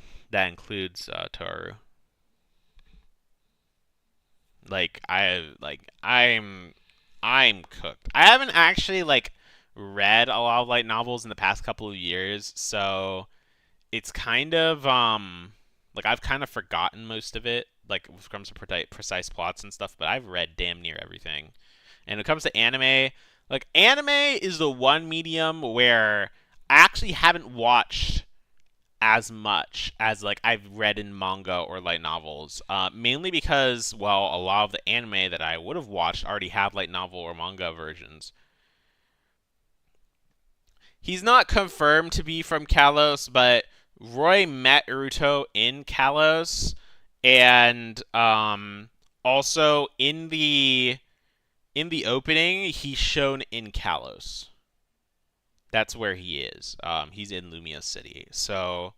S1: I'm cooked. I haven't actually read a lot of light novels in the past couple of years, so it's kind of I've kind of forgotten most of it, like when it comes to precise plots and stuff, but I've read damn near everything. And when it comes to anime, anime is the one medium where I actually haven't watched as much as I've read in manga or light novels. Mainly because, well, a lot of the anime that I would have watched already have light novel or manga versions. He's not confirmed to be from Kalos, but Roy met Uruto in Kalos, and also in the opening, he's shown in Kalos. That's where he is. He's in Lumia City. So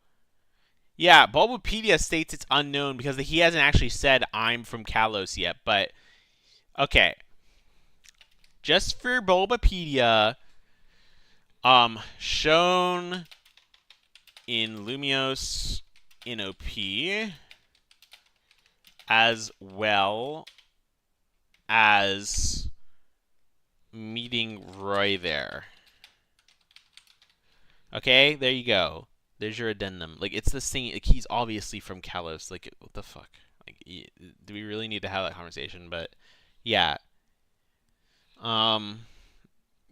S1: Yeah, Bulbapedia states it's unknown because he hasn't actually said I'm from Kalos yet. But okay, just for Bulbapedia, shown in Lumiose in OP as well as meeting Roy there. Okay, there you go. There's your addendum. Like, it's the same. Like, he's obviously from Kalos. Like, what the fuck? Like, do we really need to have that conversation? But yeah. Um.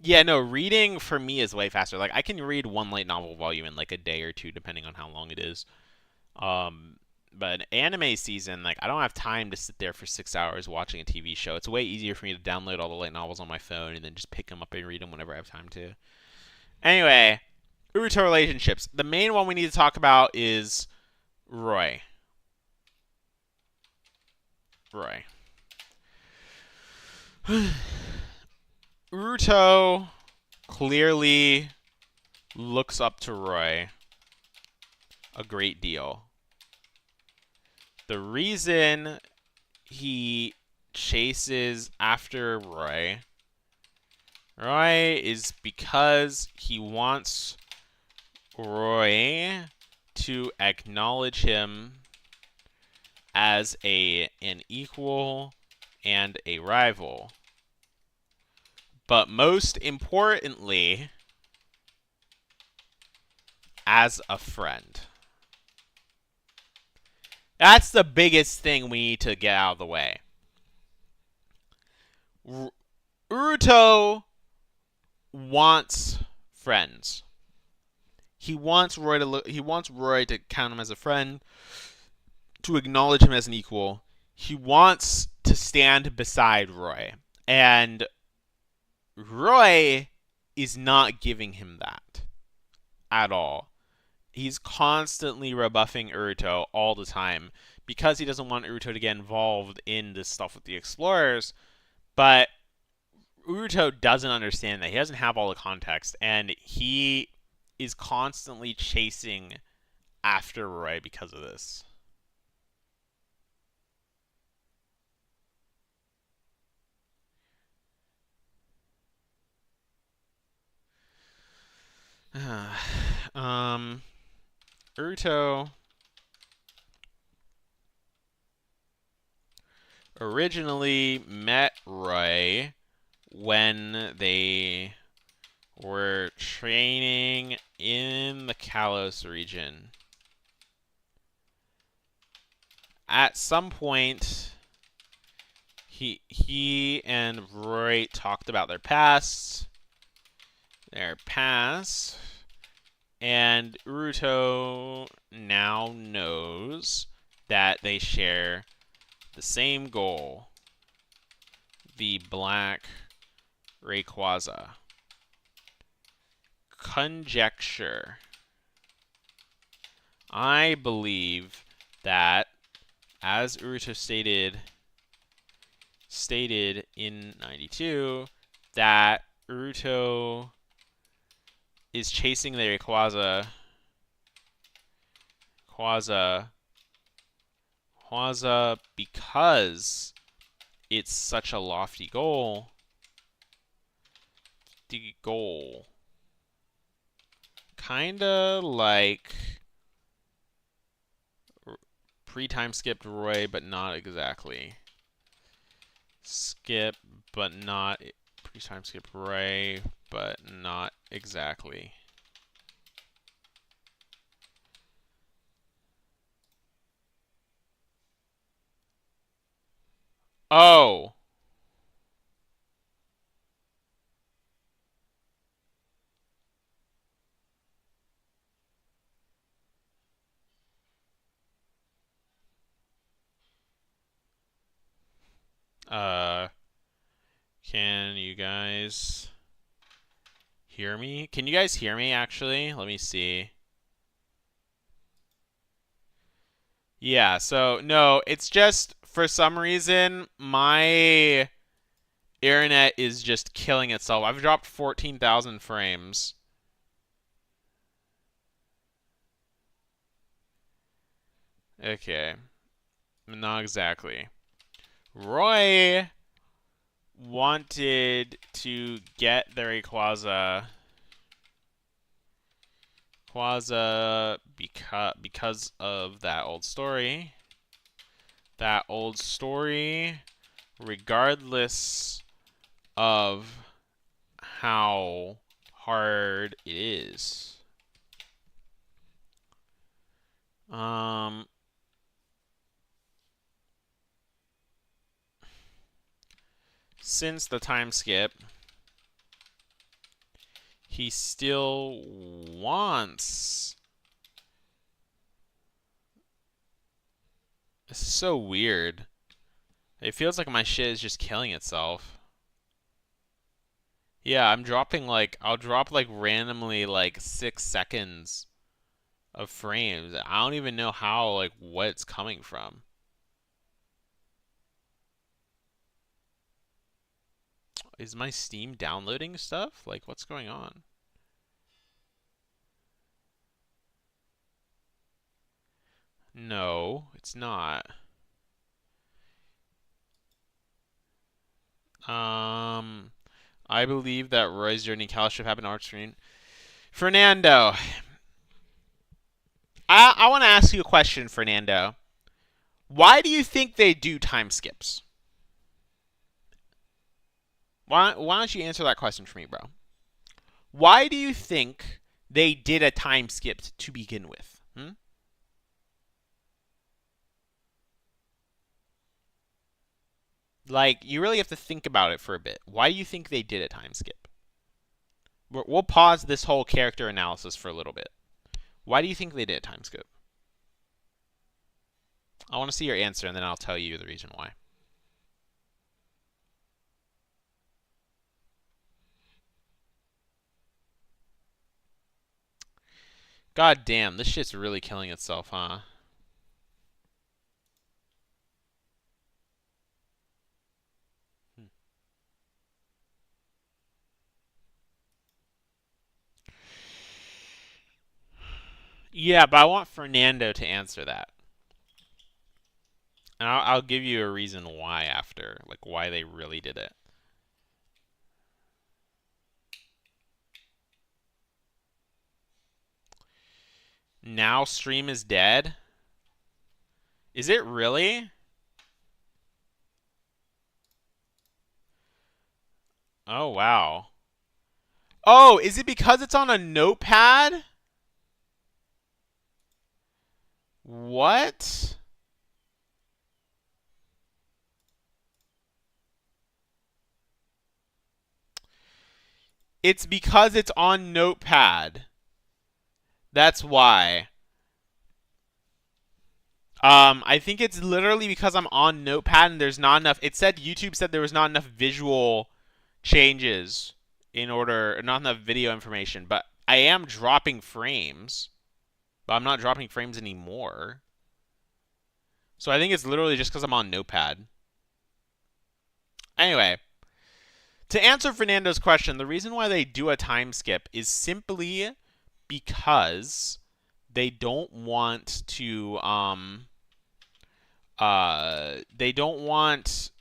S1: Yeah, no, reading for me is way faster. Like, I can read one light novel volume in like a day or two, depending on how long it is. Um, but an anime season, like, I don't have time to sit there for 6 hours watching a TV show. It's way easier for me to download all the light novels on my phone and then just pick them up and read them whenever I have time to. Anyway, Uruto relationships. The main one we need to talk about is Roy. Roy. Uruto clearly looks up to Roy a great deal. The reason he chases after Roy is because he wants Roy to acknowledge him as an equal and a rival. But most importantly, as a friend. That's the biggest thing we need to get out of the way. Uruto wants friends. He wants Roy to count him as a friend, to acknowledge him as an equal. He wants to stand beside Roy. And Roy is not giving him that at all. He's constantly rebuffing Uruto all the time because he doesn't want Uruto to get involved in this stuff with the explorers. But Uruto doesn't understand that. He doesn't have all the context, and he is constantly chasing after Roy because of this. Uruto originally met Roy when they were training in the Kalos region. At some point, he and Roy talked about their past, and Uruto now knows that they share the same goal, the Black Rayquaza. Conjecture. I believe that, as Uruto stated in 92, that Uruto is chasing the Rayquaza because it's such a lofty goal. The goal. Kinda like pre-time skipped Roy, but not exactly. Skip, but not pre-time skipped Roy, but not exactly. Oh. Can you guys hear me? Can you guys hear me, actually? Let me see. Yeah, so, no, it's just, for some reason, my internet is just killing itself. I've dropped 14,000 frames. Okay. Not exactly. Roy wanted to get their Rayquaza because of that old story. That old story, regardless of how hard it is. Since the time skip, he still wants. This is so weird. It feels like my shit is just killing itself. Yeah, I'm dropping like, I'll drop like randomly like 6 seconds of frames. I don't even know how, like, what it's coming from. Is my Steam downloading stuff? Like, what's going on? No, it's not. I believe that Roy's journey Kalos should happen on screen. Fernando, I want to ask you a question, Fernando. Why do you think they do time skips? Why don't you answer that question for me, bro? Why do you think they did a time skip to begin with? Like, you really have to think about it for a bit. Why do you think they did a time skip? We'll pause this whole character analysis for a little bit. Why do you think they did a time skip? I want to see your answer, and then I'll tell you the reason why. God damn, this shit's really killing itself, huh? Yeah, but I want Fernando to answer that. And I'll give you a reason why after, like why they really did it. Now stream is dead? Is it really? Oh, wow. Oh, is it because it's on a notepad? What? It's because it's on notepad. That's why. I think it's literally because I'm on notepad and there's not enough. It said YouTube said there was not enough visual changes in order, not enough video information. But I am dropping frames, but I'm not dropping frames anymore. So I think it's literally just because I'm on notepad. Anyway, to answer Fernando's question, the reason why they do a time skip is simply because they don't want to they don't want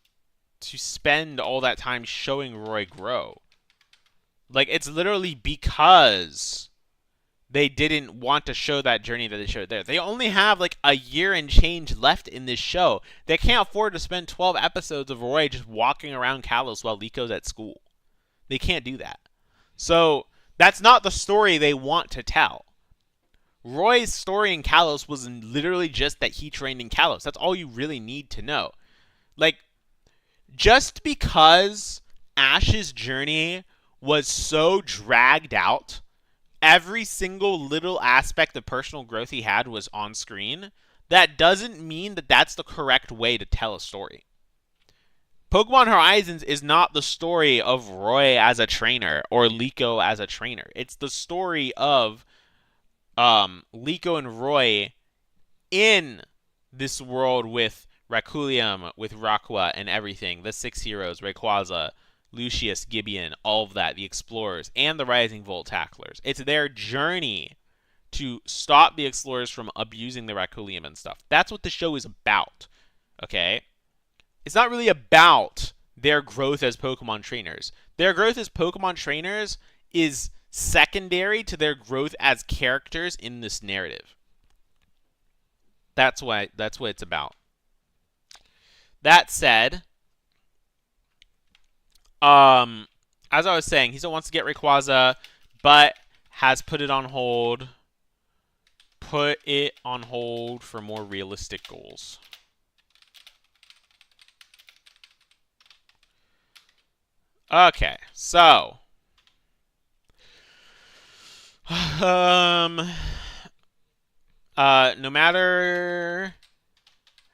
S1: to spend all that time showing Roy grow. Like, it's literally because they didn't want to show that journey that they showed there. They only have like a year and change left in this show. They can't afford to spend 12 episodes of Roy just walking around Kalos while Lico's at school. They can't do that. So that's not the story they want to tell. Roy's story in Kalos was literally just that he trained in Kalos. That's all you really need to know. Like, just because Ash's journey was so dragged out, every single little aspect of personal growth he had was on screen, that doesn't mean that that's the correct way to tell a story. Pokemon Horizons is not the story of Roy as a trainer or Liko as a trainer. It's the story of Liko and Roy in this world with Raculium, with Rakua and everything. The 6 heroes, Rayquaza, Lucius, Gibeon, all of that, the Explorers, and the Rising Volt Tacklers. It's their journey to stop the explorers from abusing the Raculium and stuff. That's what the show is about. Okay? It's not really about their growth as Pokemon trainers. Their growth as Pokemon trainers is secondary to their growth as characters in this narrative. That's what it's about. That said, as I was saying, he still wants to get Rayquaza, but has put it on hold. Put it on hold for more realistic goals. Okay, so no matter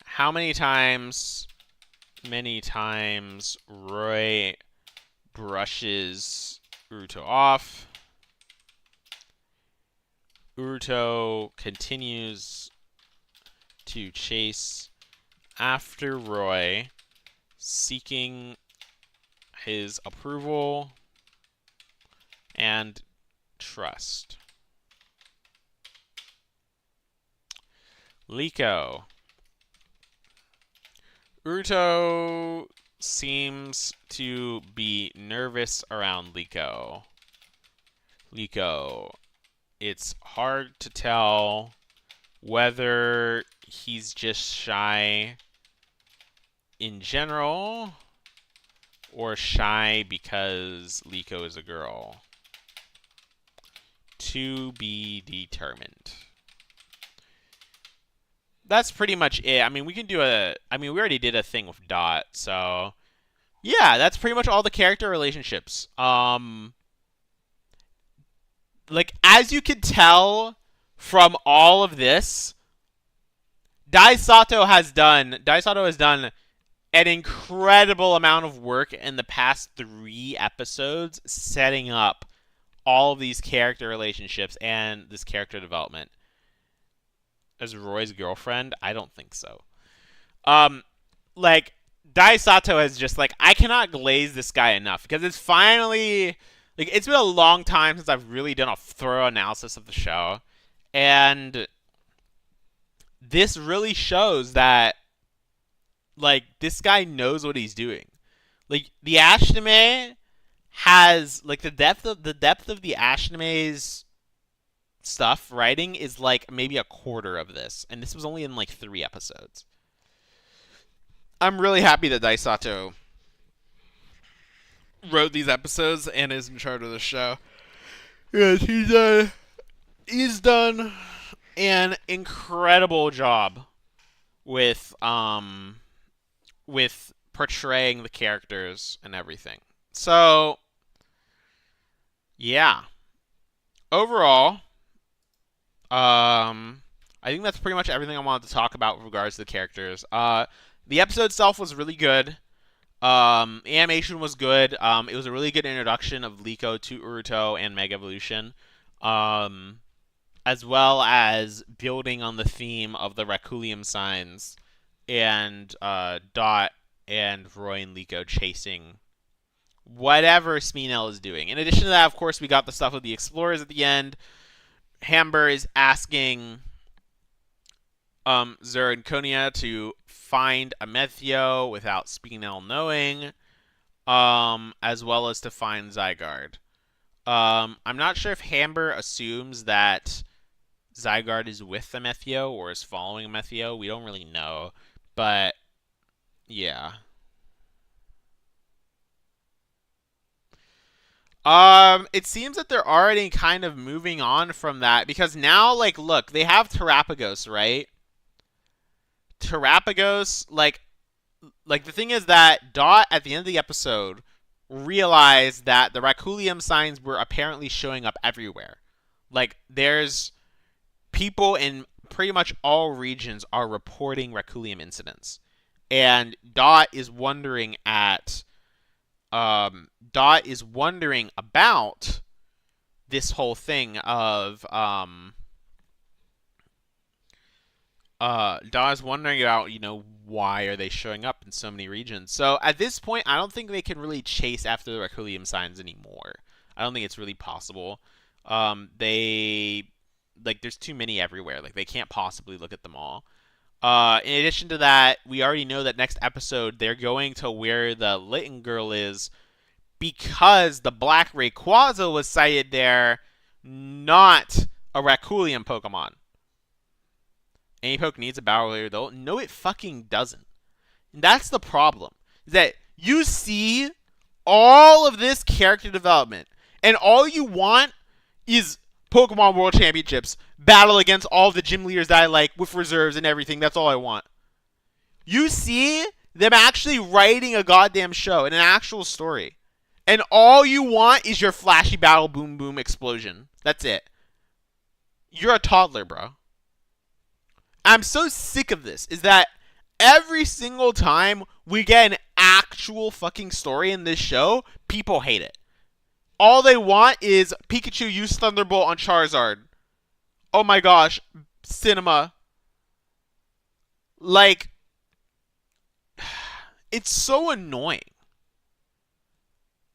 S1: how many times Roy brushes Uruto off, Uruto continues to chase after Roy, seeking his approval and trust. Liko. Uruto seems to be nervous around Liko. It's hard to tell whether he's just shy in general or shy because Liko is a girl. To be determined. That's pretty much it. I mean, we already did a thing with Dot, so yeah, that's pretty much all the character relationships. Like, as you can tell from all of this, Daisato has done an incredible amount of work in the past 3 episodes setting up all of these character relationships and this character development. As Roy's girlfriend, I don't think so. Like, Daisato has just, like, I cannot glaze this guy enough, because it's finally, like, it's been a long time since I've really done a thorough analysis of the show, and this really shows that, like, this guy knows what he's doing. Like, the Ashiname has, like, the depth of the Ashiname's stuff writing is like maybe a quarter of this, and this was only in like 3 episodes. I'm really happy that Daisato wrote these episodes and is in charge of the show. Yes, he's done an incredible job with portraying the characters and everything. So yeah, overall, I think that's pretty much everything I wanted to talk about with regards to the characters. The episode itself was really good. Animation was good. It was a really good introduction of Liko to Uruto and Mega Evolution, as well as building on the theme of the Raculium signs and Dot and Roy and Liko chasing whatever Spinel is doing. In addition to that, of course, we got the stuff with the explorers at the end. Hamber is asking Zirconia to find Amethio without Spinel knowing, as well as to find Zygarde. I'm not sure if Hamber assumes that Zygarde is with Amethio or is following Amethio. We don't really know, but yeah. It seems that they're already kind of moving on from that, because now, like, look, they have Terapagos, right? Terapagos, like the thing is that Dot, at the end of the episode, realized that the Raculium signs were apparently showing up everywhere. Like, there's people in pretty much all regions are reporting Raculium incidents. And Dot is wondering about this whole thing of Dot is wondering about, why are they showing up in so many regions. So at this point, I don't think they can really chase after the Raculium signs anymore. I don't think it's really possible. They like there's too many everywhere. Like they can't possibly look at them all. In addition to that, we already know that next episode they're going to where the Litten girl is because the Black Rayquaza was sighted there, not a Raccoolium Pokemon. Any Poke needs a battle layer though? No, it fucking doesn't. And that's the problem. Is that you see all of this character development, and all you want is Pokemon World Championships, battle against all the gym leaders that I like with reserves and everything. That's all I want. You see them actually writing a goddamn show and an actual story. And all you want is your flashy battle boom boom explosion. That's it. You're a toddler, bro. I'm so sick of this, is that every single time we get an actual fucking story in this show, people hate it. All they want is Pikachu use Thunderbolt on Charizard. Oh my gosh, cinema. Like, it's so annoying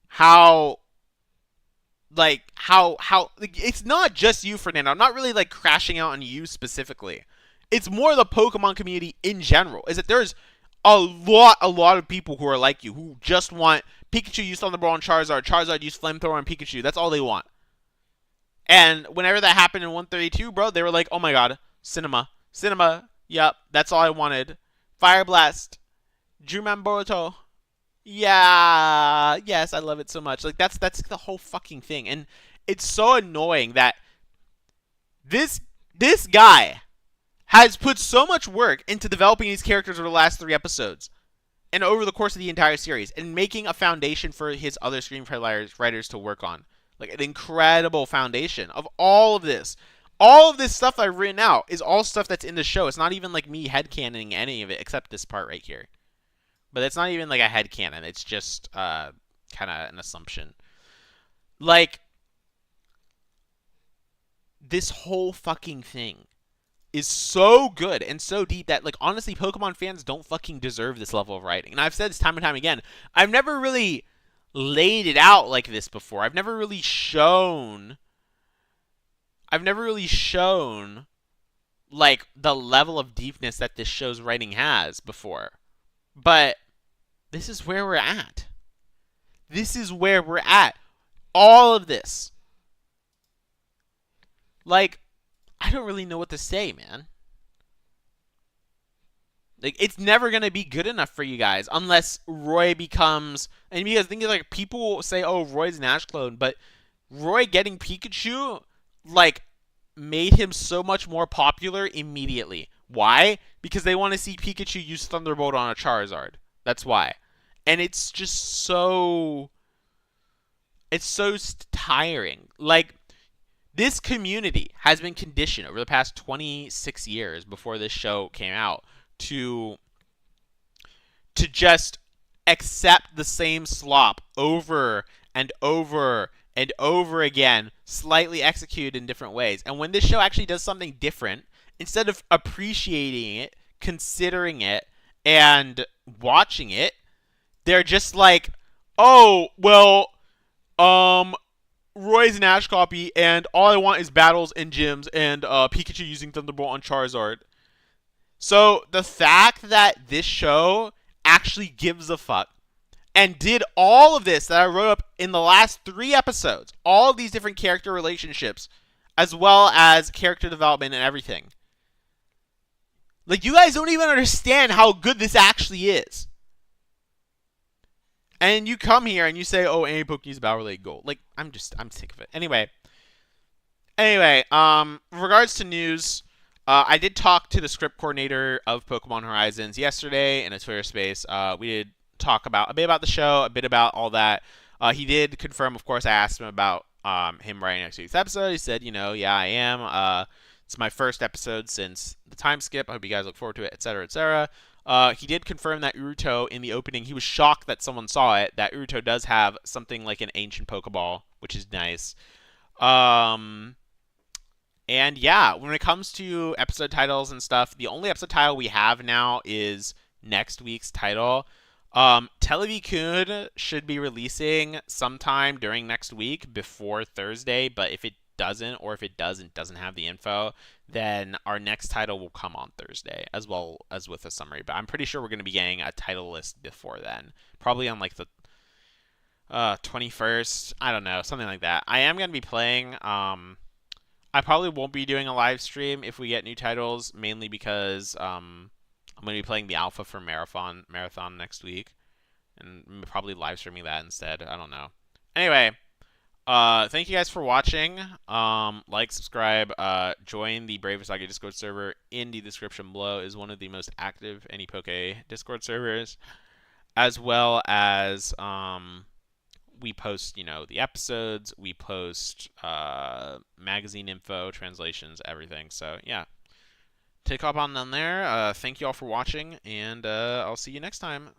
S1: how like it's not just you, Fernando. I'm not really like crashing out on you specifically. It's more the Pokemon community in general. Is that there's a lot of people who are like you, who just want Pikachu use Thunderbolt on Charizard, Charizard use Flamethrower on Pikachu. That's all they want. And whenever that happened in 132, bro, they were like, oh my god, cinema. Yep, that's all I wanted. Fire Blast. Juman Boruto. Yeah, yes, I love it so much. Like that's the whole fucking thing. And it's so annoying that this guy has put so much work into developing these characters over the last 3 episodes and over the course of the entire series and making a foundation for his other screenplay writers to work on. Like an incredible foundation of all of this. All of this stuff I've written out is all stuff that's in the show. It's not even like me headcanoning any of it except this part right here. But it's not even like a headcanon. It's just kind of an assumption. Like, this whole fucking thing is so good and so deep that, like, honestly, Pokemon fans don't fucking deserve this level of writing. And I've said this time and time again. I've never really laid it out like this before. I've never really shown, like, the level of deepness that this show's writing has before. But this is where we're at. This is where we're at. All of this. Like, I don't really know what to say, man. Like, it's never going to be good enough for you guys unless Roy becomes... And because think like people say, oh, Roy's an Ash clone, but Roy getting Pikachu, like, made him so much more popular immediately. Why? Because they want to see Pikachu use Thunderbolt on a Charizard. That's why. And it's just so... It's so tiring. Like, this community has been conditioned over the past 26 years before this show came out to just accept the same slop over and over and over again, slightly executed in different ways. And when this show actually does something different, instead of appreciating it, considering it, and watching it, they're just like, oh, well, Roy's an Ash copy, and all I want is battles and gyms and Pikachu using Thunderbolt on Charizard. So the fact that this show actually gives a fuck and did all of this that I wrote up in the last 3 episodes, all of these different character relationships, as well as character development and everything. Like, you guys don't even understand how good this actually is. And you come here and you say, oh, any Pokemon's battle-related goal. Like, I'm sick of it. Anyway, regards to news, I did talk to the script coordinator of Pokemon Horizons yesterday in a Twitter space. We did talk about a bit about the show, a bit about all that. He did confirm, of course, I asked him about him writing next week's episode. He said, yeah, I am. It's my first episode since the time skip. I hope you guys look forward to it, etc., etc. He did confirm that Uruto in the opening, he was shocked that someone saw it, that Uruto does have something like an ancient Pokeball, which is nice. And yeah, when it comes to episode titles and stuff, the only episode title we have now is next week's title. Televi-kun should be releasing sometime during next week before Thursday, but if it doesn't, or if it does and doesn't have the info, then our next title will come on Thursday, as well as with a summary. But I'm pretty sure we're going to be getting a title list before then, probably on like the 21st. I don't know, something like that. I am going to be playing. I probably won't be doing a live stream if we get new titles, mainly because I'm going to be playing the alpha for Marathon next week, and probably live streaming that instead. I don't know. Anyway, thank you guys for watching. Like, subscribe, join the Brave Usagi Discord server in the description below. Is one of the most active AnyPoke Discord servers, as well as we post, the episodes. We post magazine info, translations, everything. So yeah, take up on them there. Thank you all for watching, and I'll see you next time.